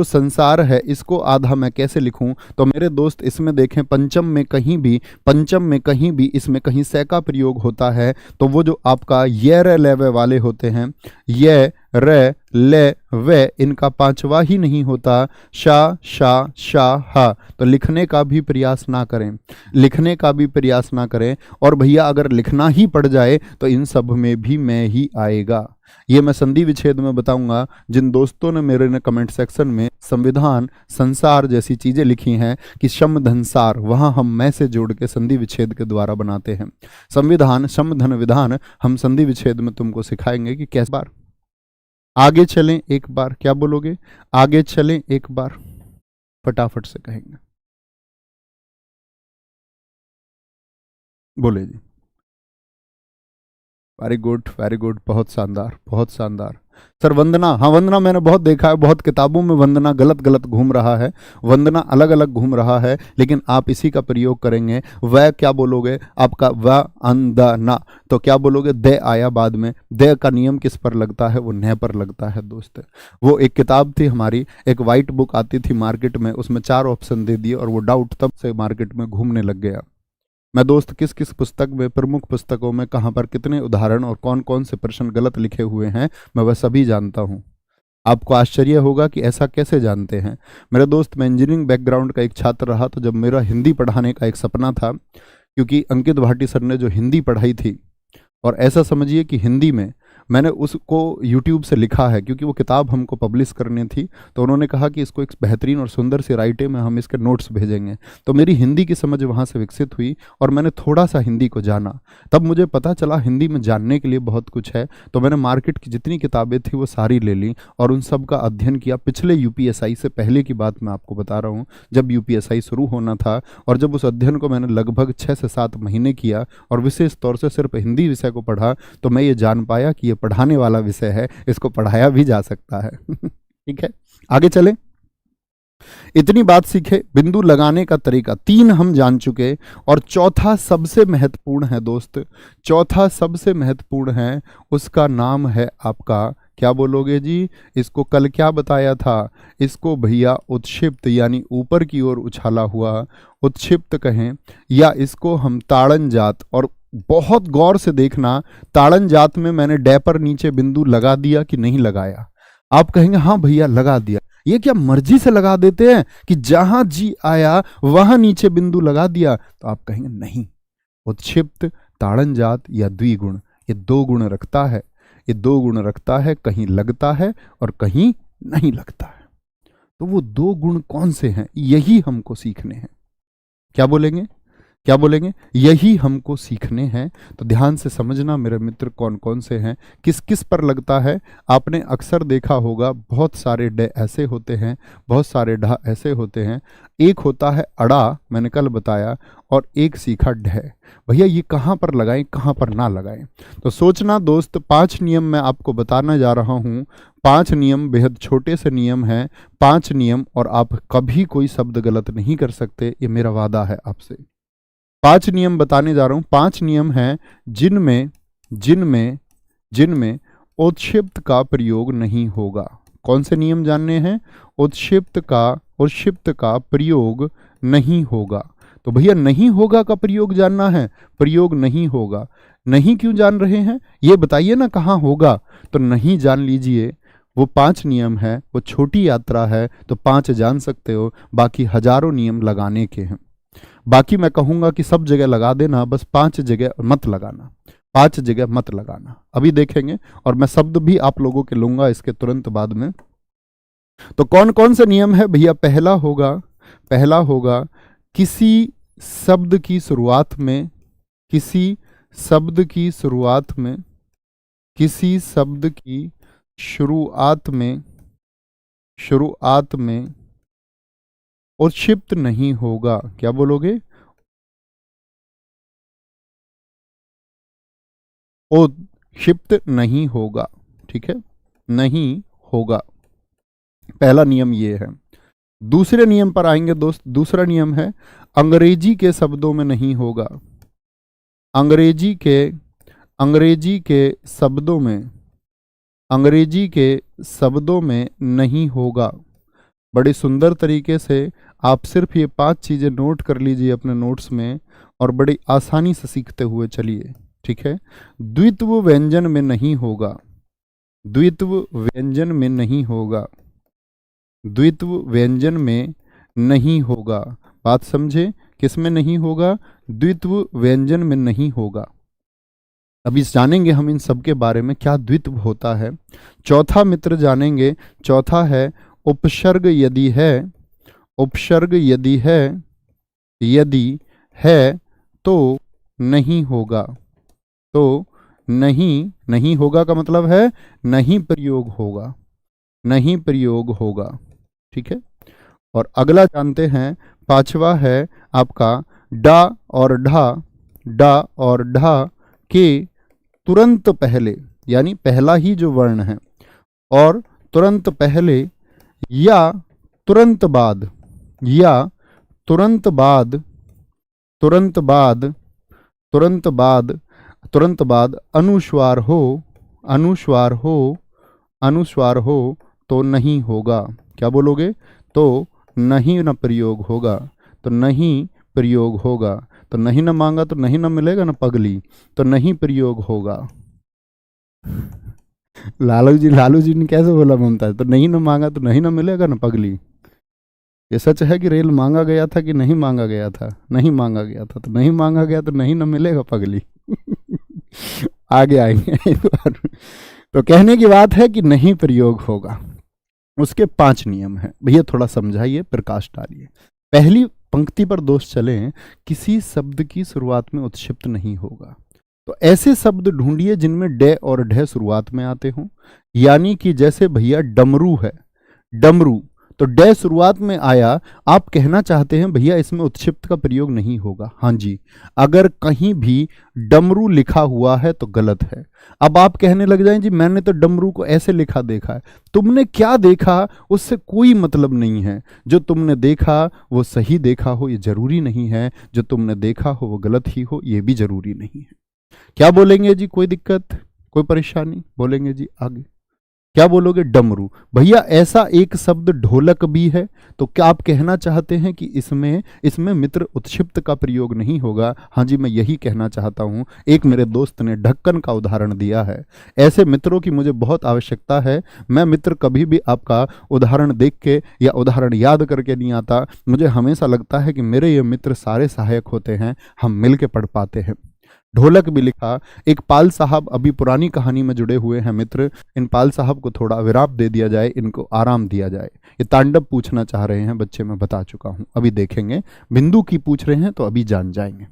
संसार है इसको आधा मैं कैसे लिखूं? तो मेरे दोस्त इसमें देखें, पंचम में कहीं भी इसमें कहीं से का प्रयोग होता है, तो वो जो आपका ये रे ले वे वाले होते हैं, ये रे ले वे, इनका पांचवा ही नहीं होता। शा शा शा हा। तो लिखने का भी प्रयास ना करें, लिखने का भी प्रयास ना करें। और भैया अगर लिखना ही पड़ जाए तो इन सब में भी मैं ही आएगा। ये मैं संधि विच्छेद में बताऊंगा। जिन दोस्तों ने मेरे ने कमेंट सेक्शन में संविधान, संसार जैसी चीजें लिखी हैं कि शम धनसार, वहां हम मैं से जोड़ के संधि विच्छेद के द्वारा बनाते हैं। संविधान, शम धन विधान हम संधि विच्छेद में तुमको सिखाएंगे कि कैसे। बार आगे चलें एक बार, क्या बोलोगे? आगे चलें एक बार, फटाफट से कहेंगे, बोले जी। वेरी गुड, वेरी गुड, बहुत शानदार, बहुत शानदार। सर वंदना, हाँ वंदना मैंने बहुत देखा है, बहुत किताबों में वंदना गलत गलत घूम रहा है, वंदना अलग अलग घूम रहा है, लेकिन आप इसी का प्रयोग करेंगे। वह क्या बोलोगे? आपका व अंदना, तो क्या बोलोगे? दे आया बाद में। दे का नियम किस पर लगता है? वो न पर लगता है दोस्त। वो एक किताब थी हमारी, एक वाइट बुक आती थी मार्केट में, उसमें 4 ऑप्शन दे दिए, और वो डाउट तब से मार्केट में घूमने लग गया। मैं दोस्त किस किस पुस्तक में, प्रमुख पुस्तकों में कहाँ पर कितने उदाहरण और कौन कौन से प्रश्न गलत लिखे हुए हैं, मैं वह सभी जानता हूँ। आपको आश्चर्य होगा कि ऐसा कैसे जानते हैं। मेरे दोस्त, मैं इंजीनियरिंग बैकग्राउंड का एक छात्र रहा, तो जब मेरा हिंदी पढ़ाने का एक सपना था, क्योंकि अंकित भाटी सर ने जो हिंदी पढ़ाई थी, और ऐसा समझिए कि हिंदी में मैंने उसको यूट्यूब से लिखा है, क्योंकि वो किताब हमको पब्लिश करनी थी, तो उन्होंने कहा कि इसको एक बेहतरीन और सुंदर सी राइटिंग में हम इसके नोट्स भेजेंगे। तो मेरी हिंदी की समझ वहाँ से विकसित हुई और मैंने थोड़ा सा हिंदी को जाना। तब मुझे पता चला हिंदी में जानने के लिए बहुत कुछ है, तो मैंने मार्केट की जितनी किताबें थी वो सारी ले ली और उन सब का अध्ययन किया। पिछले यूपीएसआई से पहले की बात मैं आपको बता रहा हूँ, जब यूपीएसआई शुरू होना था, और जब उस अध्ययन को मैंने लगभग 6 से 7 महीने किया और विशेष तौर से सिर्फ हिंदी विषय को पढ़ा, तो मैं ये जान पाया कि ये पढ़ाने वाला विषय है, इसको पढ़ाया भी जा सकता है। ठीक है, आगे चले। इतनी बात सीखे, बिंदु लगाने का तरीका 3 हम जान चुके, और चौथा सबसे महत्वपूर्ण है दोस्त, चौथा सबसे महत्वपूर्ण है, उसका नाम है आपका, क्या बोलोगे जी, इसको कल क्या बताया था, इसको भैया उत्क्षिप्त, यानी ऊपर की ओर उछाला हुआ उत्क्षिप्त कहें, या इसको हम ताड़न जात। और बहुत गौर से देखना, ताड़न जात में मैंने डै पर नीचे बिंदु लगा दिया कि नहीं लगाया। आप कहेंगे हाँ भैया लगा दिया। ये क्या मर्जी से लगा देते हैं कि जहां जी आया वहां नीचे बिंदु लगा दिया? तो आप कहेंगे नहीं, उत्क्षिप्त ताड़न जात या द्विगुण, ये 2 गुण रखता है, ये 2 गुण रखता है, कहीं लगता है और कहीं नहीं लगता है। तो वो 2 गुण कौन से हैं, यही हमको सीखने हैं। क्या बोलेंगे, क्या बोलेंगे? यही हमको सीखने हैं। तो ध्यान से समझना मेरे मित्र, कौन कौन से हैं, किस किस पर लगता है। आपने अक्सर देखा होगा बहुत सारे डे ऐसे होते हैं, बहुत सारे ढा ऐसे होते हैं। एक होता है अड़ा, मैंने कल बताया, और एक सीखा ढ। भैया ये कहाँ पर लगाएं, कहाँ पर ना लगाएं? तो सोचना दोस्त, 5 नियम मैं आपको बताने जा रहा हूँ। 5 नियम बेहद छोटे से नियम हैं, 5 नियम, और आप कभी कोई शब्द गलत नहीं कर सकते, ये मेरा वादा है आपसे। 5 नियम बताने जा रहा हूं। 5 नियम हैं जिनमें जिनमें जिनमें उत्क्षिप्त का प्रयोग नहीं होगा। कौन से नियम जानने हैं? उत्क्षिप्त का प्रयोग नहीं होगा। तो भैया नहीं होगा का प्रयोग जानना है, प्रयोग नहीं होगा। नहीं क्यों जान रहे हैं ये बताइए ना, कहाँ होगा? तो नहीं जान लीजिए, वो 5 नियम है, वो छोटी यात्रा है, तो 5 जान सकते हो, बाकी हजारों नियम लगाने के हैं। बाकी मैं कहूंगा कि सब जगह लगा देना, बस 5 जगह मत लगाना, 5 जगह मत लगाना। अभी देखेंगे, और मैं शब्द भी आप लोगों के लूंगा इसके तुरंत बाद में। तो कौन कौन से नियम है भैया? पहला होगा किसी शब्द की शुरुआत में, किसी शब्द की शुरुआत में, किसी शब्द की शुरुआत में उत्क्षिप्त नहीं होगा। क्या बोलोगे? उत्क्षिप्त नहीं होगा। ठीक है, नहीं होगा, पहला नियम ये है। दूसरे नियम पर आएंगे दोस्त। दूसरा नियम है अंग्रेजी के शब्दों में नहीं होगा। अंग्रेजी के शब्दों में नहीं होगा। बड़े सुंदर तरीके से आप सिर्फ ये 5 चीजें नोट कर लीजिए अपने नोट्स में, और बड़ी आसानी से सीखते हुए चलिए। ठीक है, द्वित्व व्यंजन में नहीं होगा। द्वित्व व्यंजन में नहीं होगा। द्वित्व व्यंजन में नहीं होगा। बात समझे, किस में नहीं होगा? द्वित्व व्यंजन में नहीं होगा। अभी जानेंगे हम इन सब के बारे में, क्या द्वित्व होता है। चौथा मित्र जानेंगे, चौथा है उपसर्ग यदि है, उपसर्ग यदि है तो नहीं होगा। तो नहीं होगा का मतलब है नहीं प्रयोग होगा, नहीं प्रयोग होगा। ठीक है, और अगला जानते हैं, 5वां है आपका डा और ढा के तुरंत पहले, यानी पहला ही जो वर्ण है, और तुरंत पहले या तुरंत बाद, या तुरंत बाद, तुरंत बाद, तुरंत बाद, तुरंत बाद अनुस्वार हो, अनुस्वार हो, अनुस्वार हो तो नहीं होगा। क्या बोलोगे? तो नहीं न प्रयोग होगा, तो नहीं प्रयोग होगा। तो नहीं न मांगा तो नहीं न मिलेगा, न पगली, तो नहीं प्रयोग होगा। लालू जी ने कैसे बोला ममता, तो नहीं ना मांगा तो नहीं ना मिलेगा ना पगली। ये सच है कि रेल मांगा गया था कि नहीं मांगा गया था? नहीं मांगा गया था, तो नहीं मांगा गया तो नहीं ना मिलेगा पगली। आगे आएंगे एक बार। तो कहने की बात है कि नहीं प्रयोग होगा। उसके 5 नियम हैं भैया, थोड़ा समझाइए, प्रकाश डालिए। पहली पंक्ति पर दोष चले, किसी शब्द की शुरुआत में उत्क्षिप्त नहीं होगा। तो ऐसे शब्द ढूंढिए जिनमें डे और ढे शुरुआत में आते हों। यानी कि जैसे भैया डमरू है, डमरू, तो डे शुरुआत में आया, आप कहना चाहते हैं भैया इसमें उत्क्षिप्त का प्रयोग नहीं होगा। हाँ जी, अगर कहीं भी डमरू लिखा हुआ है तो गलत है। अब आप कहने लग जाएं जी मैंने तो डमरू को ऐसे लिखा देखा है। तुमने क्या देखा उससे कोई मतलब नहीं है। जो तुमने देखा वो सही देखा हो ये जरूरी नहीं है, जो तुमने देखा हो वो गलत ही हो ये भी जरूरी नहीं है। क्या बोलेंगे जी, कोई दिक्कत, कोई परेशानी? बोलेंगे जी आगे क्या बोलोगे? डमरू। भैया ऐसा एक शब्द ढोलक भी है, तो क्या आप कहना चाहते हैं कि इसमें मित्र उत्क्षिप्त का प्रयोग नहीं होगा? हाँ जी, मैं यही कहना चाहता हूं। एक मेरे दोस्त ने ढक्कन का उदाहरण दिया है। ऐसे मित्रों की मुझे बहुत आवश्यकता है। मैं मित्र कभी भी आपका उदाहरण देख के या उदाहरण याद करके नहीं आता। मुझे हमेशा लगता है कि मेरे ये मित्र सारे सहायक होते हैं, हम मिल के पढ़ पाते हैं। ढोलक भी लिखा। एक पाल साहब अभी पुरानी कहानी में जुड़े हुए हैं मित्र, इन पाल साहब को थोड़ा विराम दे दिया जाए, इनको आराम दिया जाए। ये तांडव पूछना चाह रहे हैं बच्चे, मैं बता चुका हूं, अभी देखेंगे। बिंदु की पूछ रहे हैं तो अभी जान जाएंगे।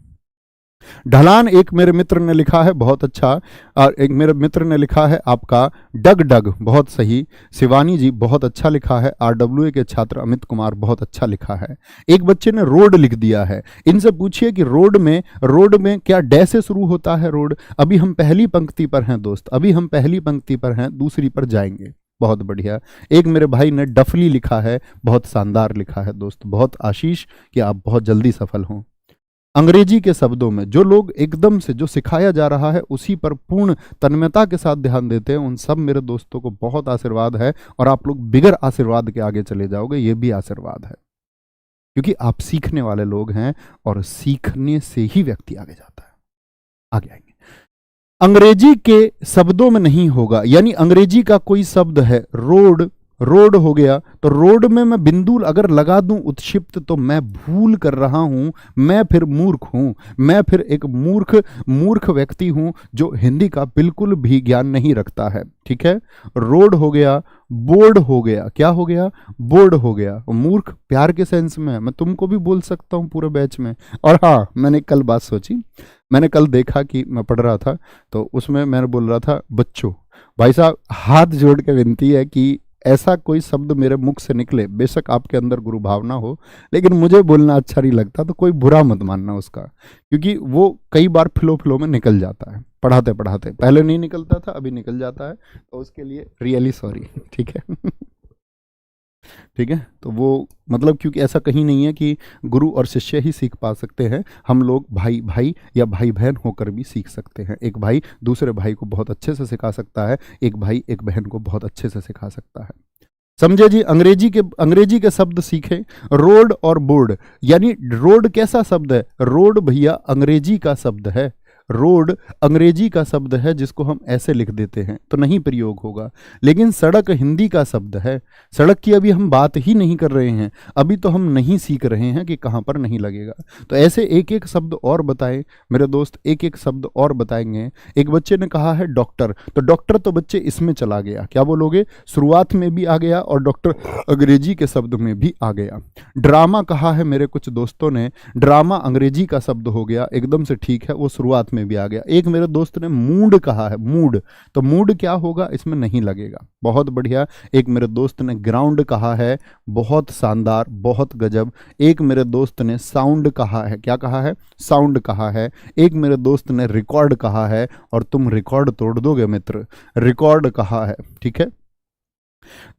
ढलान एक मेरे मित्र ने लिखा है बहुत अच्छा, और एक मेरे मित्र ने लिखा है आपका डग डग, बहुत सही। शिवानी जी बहुत अच्छा लिखा है। RWA के छात्र अमित कुमार बहुत अच्छा लिखा है। एक बच्चे ने रोड लिख दिया है। इनसे पूछिए कि रोड में क्या डे से शुरू होता है रोड? अभी हम पहली पंक्ति पर हैं दोस्त, अभी हम पहली पंक्ति पर हैं, दूसरी पर जाएंगे। बहुत बढ़िया। एक मेरे भाई ने डफली लिखा है, बहुत शानदार लिखा है दोस्त, बहुत आशीष कि आप बहुत जल्दी सफल हों। अंग्रेजी के शब्दों में जो लोग एकदम से जो सिखाया जा रहा है उसी पर पूर्ण तन्मयता के साथ ध्यान देते हैं, उन सब मेरे दोस्तों को बहुत आशीर्वाद है। और आप लोग बिगर आशीर्वाद के आगे चले जाओगे, ये भी आशीर्वाद है, क्योंकि आप सीखने वाले लोग हैं और सीखने से ही व्यक्ति आगे जाता है। आगे आएंगे। अंग्रेजी के शब्दों में नहीं होगा, यानी अंग्रेजी का कोई शब्द है रोड, रोड हो गया, तो रोड में मैं बिंदु अगर लगा दूं उत्क्षिप्त तो मैं भूल कर रहा हूं, मैं फिर मूर्ख हूं, मैं फिर एक मूर्ख व्यक्ति हूं जो हिंदी का बिल्कुल भी ज्ञान नहीं रखता है। ठीक है, रोड हो गया, बोर्ड हो गया, क्या हो गया? बोर्ड हो गया। मूर्ख प्यार के सेंस में, मैं तुमको भी बोल सकता हूं पूरे बैच में। और हाँ, मैंने कल बात सोची, मैंने कल देखा कि मैं पढ़ रहा था तो उसमें मैंने बोल रहा था बच्चों, भाई साहब हाथ जोड़ के विनती है कि ऐसा कोई शब्द मेरे मुख से निकले, बेशक आपके अंदर गुरु भावना हो, लेकिन मुझे बोलना अच्छा नहीं लगता, तो कोई बुरा मत मानना उसका, क्योंकि वो कई बार फ्लो में निकल जाता है। पढ़ाते पढ़ाते पहले नहीं निकलता था, अभी निकल जाता है, तो उसके लिए रियली सॉरी। ठीक है। ठीक है, तो वो मतलब क्योंकि ऐसा कहीं नहीं है कि गुरु और शिष्य ही सीख पा सकते हैं, हम लोग भाई भाई या भाई बहन होकर भी सीख सकते हैं। एक भाई दूसरे भाई को बहुत अच्छे से सिखा सकता है, एक भाई एक बहन को बहुत अच्छे से सिखा सकता है। समझे जी? अंग्रेजी के शब्द सीखे। रोड और बोर्ड, यानी रोड कैसा शब्द है? रोड भैया अंग्रेजी का शब्द है। रोड अंग्रेजी का शब्द है जिसको हम ऐसे लिख देते हैं तो नहीं प्रयोग होगा। लेकिन सड़क हिंदी का शब्द है। सड़क की अभी हम बात ही नहीं कर रहे हैं, अभी तो हम नहीं सीख रहे हैं कि कहाँ पर नहीं लगेगा। तो ऐसे एक एक शब्द और बताए मेरे दोस्त, एक एक शब्द और बताएंगे। एक बच्चे ने कहा है डॉक्टर, तो डॉक्टर तो बच्चे इसमें चला गया, क्या बोलोगे? शुरुआत में भी आ गया और डॉक्टर अंग्रेजी के शब्द में भी आ गया। ड्रामा कहा है मेरे कुछ दोस्तों ने, ड्रामा अंग्रेजी का शब्द हो गया, एकदम से ठीक है, वो शुरुआत में भी आ गया। एक मेरे दोस्त ने मूड कहा है, मूड, तो मूड क्या होगा? इसमें नहीं लगेगा। बहुत बढ़िया। एक मेरे दोस्त ने ग्राउंड कहा है, बहुत शानदार, बहुत गजब। एक मेरे दोस्त ने साउंड कहा है, क्या कहा है? साउंड कहा है। एक मेरे दोस्त ने रिकॉर्ड कहा है, और तुम रिकॉर्ड तोड़ दोगे मित्र, रिकॉर्ड कहा है। ठीक है,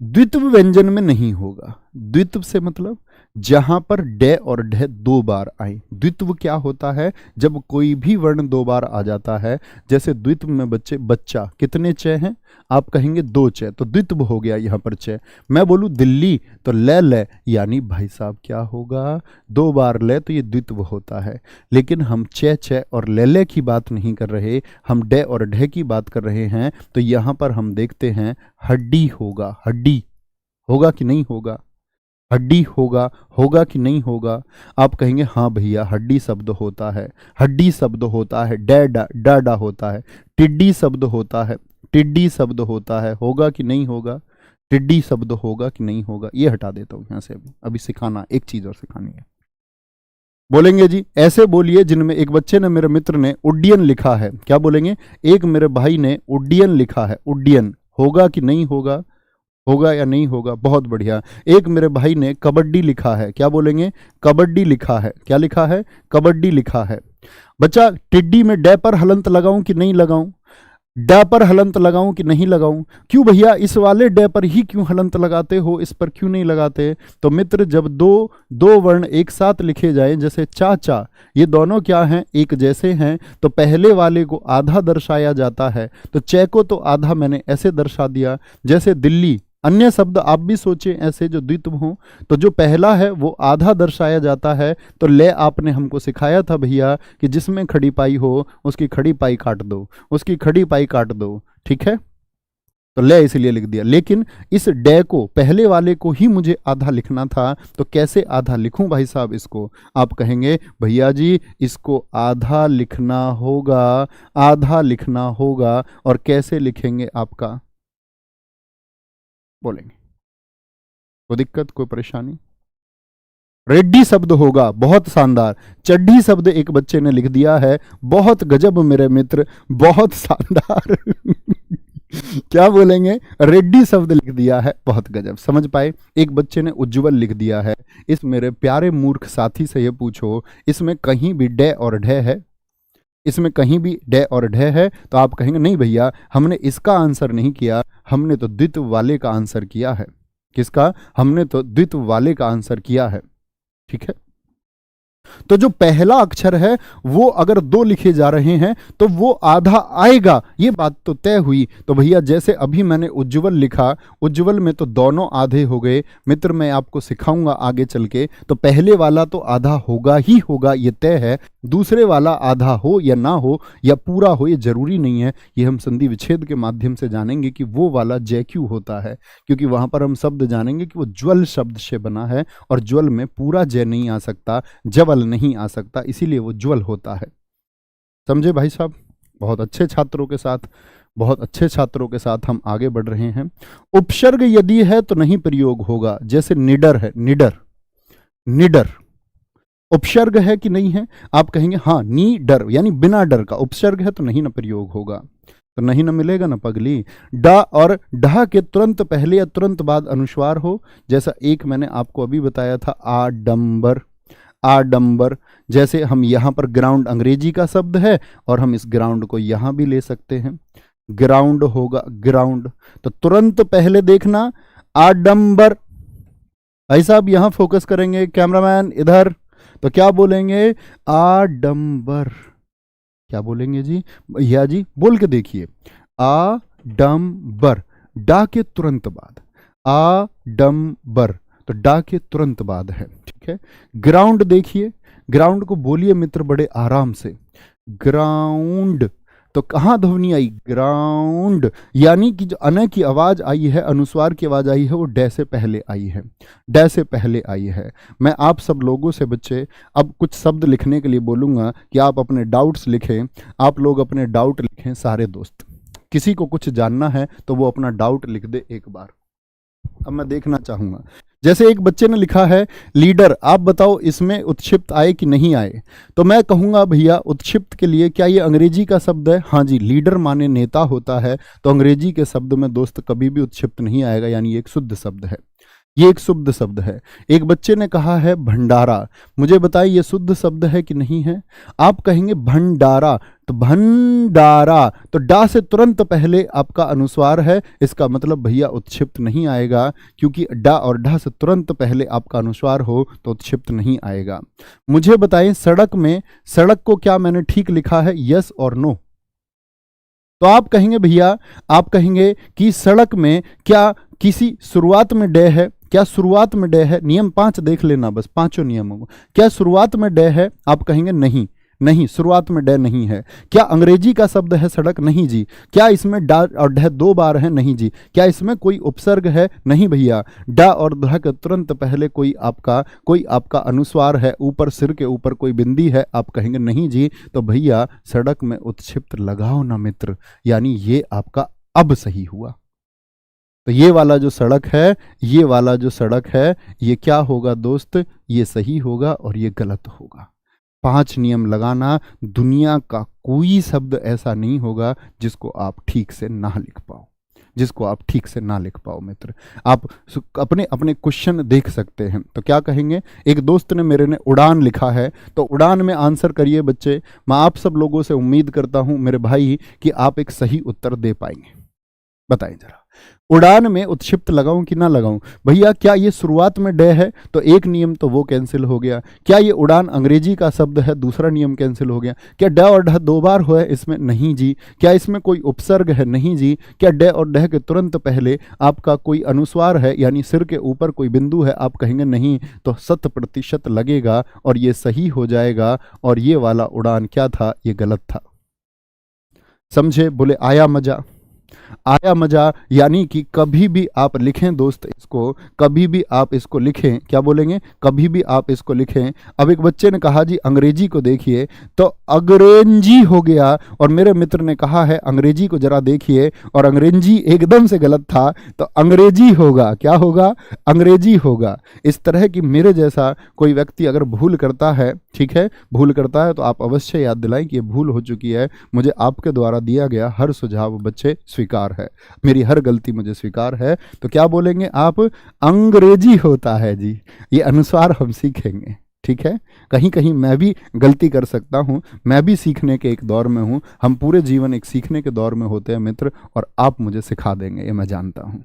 द्वित्व व्यंजन में नहीं होगा। द्वित्व से मतलब जहां पर डे और ढे दो बार आए। द्वित्व क्या होता है? जब कोई भी वर्ण दो बार आ जाता है। जैसे द्वित्व में बच्चे बच्चा, कितने च हैं? आप कहेंगे 2 च, तो द्वित्व हो गया यहां पर च। मैं बोलूं दिल्ली तो ले, यानी भाई साहब क्या होगा? 2 बार ले तो ये द्वित्व होता है। लेकिन हम च और ले की बात नहीं कर रहे, हम डे और ढे की बात कर रहे हैं। तो यहां पर हम देखते हैं हड्डी होगा। हड्डी होगा कि नहीं होगा? हड्डी होगा, होगा कि नहीं होगा? आप कहेंगे हाँ भैया, हड्डी शब्द होता है, हड्डी शब्द होता है, डैडा डाडा होता है, टिड्डी शब्द होता है, टिड्डी शब्द होता है, होगा कि नहीं होगा? टिड्डी शब्द होगा कि नहीं होगा? ये हटा देता हूं यहां से। अभी सिखाना, एक चीज और सिखानी है। बोलेंगे जी, ऐसे बोलिए जिनमें एक बच्चे ने, मेरे मित्र ने उड्डयन लिखा है। क्या बोलेंगे? एक मेरे भाई ने उड्डयन लिखा है। उड्डयन होगा कि नहीं होगा? होगा या नहीं होगा? बहुत बढ़िया। एक मेरे भाई ने कबड्डी लिखा है। क्या बोलेंगे? कबड्डी लिखा है। क्या लिखा है? कबड्डी लिखा है। बच्चा, टिड्डी में डे पर हलंत लगाऊं कि नहीं लगाऊं? डे पर हलंत लगाऊं कि नहीं लगाऊं? क्यों भैया, इस वाले डे पर ही क्यों हलंत लगाते हो, इस पर क्यों नहीं लगाते? तो मित्र, जब दो वर्ण एक साथ लिखे जाएं, जैसे चाचा, ये दोनों क्या हैं? एक जैसे हैं, तो पहले वाले को आधा दर्शाया जाता है। तो चे को तो आधा मैंने ऐसे दर्शा दिया। जैसे दिल्ली, अन्य शब्द आप भी सोचें ऐसे जो द्वित्व हों, तो जो पहला है वो आधा दर्शाया जाता है। तो ले आपने हमको सिखाया था भैया कि जिसमें खड़ी पाई हो उसकी खड़ी पाई काट दो, उसकी खड़ी पाई काट दो। ठीक है, तो ले इसलिए लिख दिया। लेकिन इस डे को, पहले वाले को ही मुझे आधा लिखना था, तो कैसे आधा लिखूं भाई साहब इसको? आप कहेंगे भैया जी, इसको आधा लिखना होगा, आधा लिखना होगा। और कैसे लिखेंगे आपका? बोलेंगे। कोई दिक्कत, कोई परेशानी? रेड्डी शब्द होगा। बहुत शानदार। चड्ढी शब्द एक बच्चे ने लिख दिया है। बहुत गजब मेरे मित्र, बहुत शानदार। क्या बोलेंगे? रेड्डी शब्द लिख दिया है, बहुत गजब। समझ पाए? एक बच्चे ने उज्जवल लिख दिया है। इस मेरे प्यारे मूर्ख साथी से ये पूछो, इसमें कहीं भी डे और ढे है? इसमें कहीं भी डे और ढे है? तो आप कहेंगे नहीं भैया, हमने इसका आंसर नहीं किया, हमने तो द्वित्व वाले का आंसर किया है। किसका? हमने तो द्वित्व वाले का आंसर किया है। ठीक है, तो जो पहला अक्षर है वो अगर 2 लिखे जा रहे हैं तो वो आधा आएगा, ये बात तो तय हुई। तो भैया, जैसे अभी मैंने उज्जवल लिखा, उज्जवल में तो दोनों आधे हो गए। मित्र, मैं आपको सिखाऊंगा आगे चल के। तो पहले वाला तो आधा होगा ही होगा, ये तय है। दूसरे वाला आधा हो या ना हो या पूरा हो, ये जरूरी नहीं है। ये हम संधि विच्छेद के माध्यम से जानेंगे कि वो वाला जय क्यों होता है, क्योंकि वहां पर हम शब्द जानेंगे कि वो ज्वल शब्द से बना है, और ज्वल में पूरा जय नहीं आ सकता, जवल नहीं आ सकता, इसीलिए वो ज्वल होता है। समझे भाई साहब? बहुत अच्छे छात्रों के साथ, बहुत अच्छे छात्रों के साथ हम आगे बढ़ रहे हैं। उपसर्ग यदि है तो नहीं प्रयोग होगा। जैसे निडर है, निडर, निडर उपसर्ग है कि नहीं है? आप कहेंगे हाँ, नी डर यानी बिना डर का। उपसर्ग है तो नहीं ना प्रयोग होगा, तो नहीं ना मिलेगा ना पगली। डा और ढा के तुरंत पहले या तुरंत बाद अनुस्वार हो। जैसा एक मैंने आपको अभी बताया था, आडंबर, आडंबर। जैसे हम यहाँ पर ग्राउंड अंग्रेजी का शब्द है, और हम इस ग्राउंड को यहाँ भी ले सकते हैं। ग्राउंड होगा, ग्राउंड। तो तुरंत पहले देखना आडंबर। भाई साहब यहाँ फोकस करेंगे, कैमरामैन इधर। तो क्या बोलेंगे? आडंबर। क्या बोलेंगे जी? भैया जी बोल के देखिए, आडंबर। डा के तुरंत बाद आडंबर, तो डा के तुरंत बाद है। ठीक है, ग्राउंड देखिए, ग्राउंड को बोलिए मित्र बड़े आराम से, ग्राउंड। तो कहां ध्वनि आई? ग्राउंड। यानी कि जो अन की आवाज आई है, अनुस्वार की आवाज आई है, वो डे से पहले आई है, डे से पहले आई है। मैं आप सब लोगों से बच्चे अब कुछ शब्द लिखने के लिए बोलूंगा कि आप अपने डाउट्स लिखें। आप लोग अपने डाउट लिखें, सारे दोस्त। किसी को कुछ जानना है तो वो अपना डाउट लिख दे एक बार। अब मैं देखना चाहूंगा। जैसे एक बच्चे ने लिखा है लीडर, आप बताओ इसमें उत्क्षिप्त आए कि नहीं आए? तो मैं कहूंगा भैया, उत्क्षिप्त के लिए क्या ये अंग्रेजी का शब्द है? हाँ जी, लीडर माने नेता होता है, तो अंग्रेजी के शब्द में दोस्त कभी भी उत्क्षिप्त नहीं आएगा, यानी एक शुद्ध शब्द है। ये एक शुद्ध शब्द है। एक बच्चे ने कहा है भंडारा, मुझे बताइए ये शुद्ध शब्द है कि नहीं है? आप कहेंगे भंडारा, तो भंडारा, तो डा से तुरंत पहले आपका अनुस्वार है, इसका मतलब भैया उत्क्षिप्त नहीं आएगा, क्योंकि डा और ढा से तुरंत पहले आपका अनुस्वार हो तो उत्क्षिप्त नहीं आएगा। मुझे बताएं सड़क में, सड़क को क्या मैंने ठीक लिखा है, यस और नो? तो आप कहेंगे भैया, आप कहेंगे कि सड़क में क्या किसी शुरुआत में डे है? क्या शुरुआत में डे है? नियम 5 देख लेना बस, पांचों नियमों को। क्या शुरुआत में डे है? आप कहेंगे नहीं, नहीं शुरुआत में डे नहीं है। क्या अंग्रेजी का शब्द है सड़क? नहीं जी। क्या इसमें डा और डह 2 बार है? नहीं जी। क्या इसमें कोई उपसर्ग है? नहीं भैया। डा और ढ के तुरंत पहले कोई आपका अनुस्वार है, ऊपर सिर के ऊपर कोई बिंदी है? आप कहेंगे नहीं जी। तो भैया सड़क में उत्क्षिप्त लगाओ ना मित्र, यानी ये आपका अब सही हुआ। तो ये वाला जो सड़क है, ये वाला जो सड़क है, ये क्या होगा दोस्त? ये सही होगा और ये गलत होगा। 5 नियम लगाना, दुनिया का कोई शब्द ऐसा नहीं होगा जिसको आप ठीक से ना लिख पाओ, जिसको आप ठीक से ना लिख पाओ मित्र। आप अपने अपने क्वेश्चन देख सकते हैं। तो क्या कहेंगे, एक दोस्त ने मेरे ने उड़ान लिखा है, तो उड़ान में आंसर करिए बच्चे। मैं आप सब लोगों से उम्मीद करता हूं मेरे भाई कि आप एक सही उत्तर दे पाएंगे। बताइए जरा, उड़ान में उत्क्षिप्त लगाऊं कि ना लगाऊं? भैया क्या ये शुरुआत में डे है? तो एक नियम तो वो कैंसिल हो गया। क्या ये उड़ान अंग्रेजी का शब्द है? दूसरा नियम कैंसिल हो गया। क्या ड और ढ 2 बार हुआ है इसमें? नहीं जी। क्या इसमें कोई उपसर्ग है? नहीं जी। क्या ड और ढ के तुरंत पहले आपका कोई अनुस्वार है, यानी सिर के ऊपर कोई बिंदु है? आप कहेंगे नहीं। तो 100% लगेगा और ये सही हो जाएगा। और ये वाला उड़ान क्या था? ये गलत था। समझे? बोले आया मजा? आया मजा, यानी कि कभी भी आप लिखें दोस्त इसको, कभी भी आप इसको लिखें, क्या बोलेंगे, कभी भी आप इसको लिखें। अब एक बच्चे ने कहा जी अंग्रेजी को देखिए, तो अंग्रेजी हो गया, और मेरे मित्र ने कहा है अंग्रेजी को जरा देखिए, और अंग्रेजी एकदम से गलत था, तो अंग्रेजी होगा। क्या होगा? अंग्रेजी होगा। इस तरह की मेरे जैसा कोई व्यक्ति अगर भूल करता है, ठीक है, भूल करता है, तो आप अवश्य याद दिलाएं कि ये भूल हो चुकी है। मुझे आपके द्वारा दिया गया हर सुझाव बच्चे स्वीकार है, मेरी हर गलती मुझे स्वीकार है। तो क्या बोलेंगे आप? अंग्रेजी होता है जी। ये अनुस्वार हम सीखेंगे, ठीक है। कहीं कहीं मैं भी गलती कर सकता हूं, मैं भी सीखने के एक दौर में हूं। हम पूरे जीवन एक सीखने के दौर में होते हैं मित्र, और आप मुझे सिखा देंगे, ये मैं जानता हूं,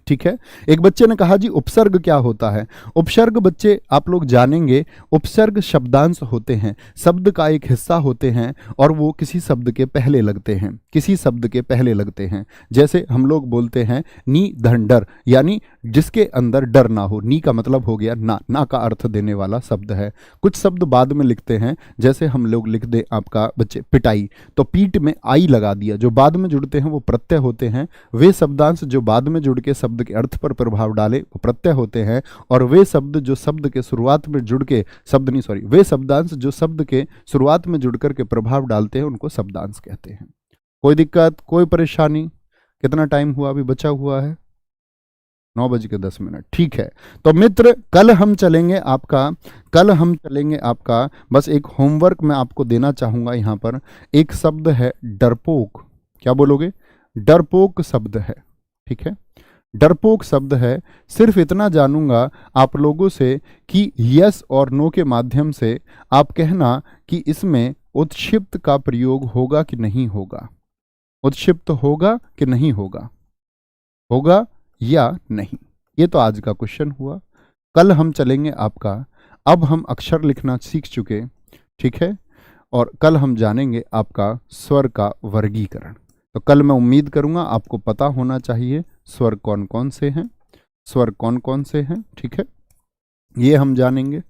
ठीक है। एक बच्चे ने कहा जी उपसर्ग क्या होता है? उपसर्ग बच्चे आप लोग जानेंगे, उपसर्ग शब्दांश होते हैं, शब्द का एक हिस्सा होते हैं, और वो किसी शब्द के पहले लगते हैं, किसी शब्द के पहले लगते हैं। जैसे हम लोग बोलते हैं नी धन डर, यानी जिसके अंदर डर ना हो। नी का मतलब हो गया ना, ना का अर्थ देने वाला शब्द है। कुछ शब्द बाद में लिखते हैं, जैसे हम लोग लिख दे आपका बच्चे पिटाई, तो पीठ में आई लगा दिया। जो बाद में जुड़ते हैं वो प्रत्यय होते हैं। वे शब्दांश जो बाद में जुड़ के शब्द के अर्थ पर प्रभाव डाले वो प्रत्यय होते हैं। और वे शब्द जो शब्द के शुरुआत में जुड़ के वे शब्दांश जो शब्द के शुरुआत में जुड़ करके प्रभाव डालते हैं उनको शब्दांश कहते हैं। कोई दिक्कत, कोई परेशानी? कितना टाइम हुआ अभी बचा हुआ है? 9:10। ठीक है। तो मित्र कल हम चलेंगे आपका बस एक होमवर्क मैं आपको देना चाहूंगा। यहां पर एक शब्द है डरपोक। क्या बोलोगे? डरपोक शब्द है, ठीक है, डरपोक शब्द है। सिर्फ इतना जानूंगा आप लोगों से कि यस और नो के माध्यम से आप कहना कि इसमें उत्क्षिप्त का प्रयोग होगा कि नहीं होगा। उत्क्षिप्त होगा कि नहीं होगा, होगा या नहीं। ये तो आज का क्वेश्चन हुआ। कल हम चलेंगे आपका, अब हम अक्षर लिखना सीख चुके, ठीक है, और कल हम जानेंगे आपका स्वर का वर्गीकरण। तो कल मैं उम्मीद करूंगा आपको पता होना चाहिए स्वर कौन कौन से हैं, स्वर कौन कौन से हैं, ठीक है, ये हम जानेंगे।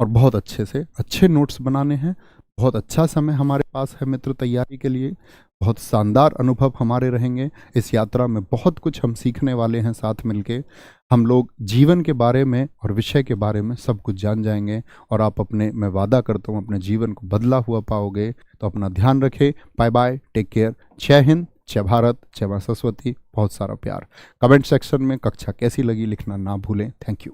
और बहुत अच्छे से अच्छे नोट्स बनाने हैं। बहुत अच्छा समय हमारे पास है मित्र तैयारी के लिए। बहुत शानदार अनुभव हमारे रहेंगे इस यात्रा में। बहुत कुछ हम सीखने वाले हैं साथ मिलके। हम लोग जीवन के बारे में और विषय के बारे में सब कुछ जान जाएंगे, और आप अपने, मैं वादा करता हूँ, अपने जीवन को बदला हुआ पाओगे। तो अपना ध्यान रखें। Bye bye, take care. जय हिंद, जय भारत, जय मां सरस्वती। बहुत सारा प्यार। कमेंट सेक्शन में कक्षा कैसी लगी लिखना ना भूलें। Thank you.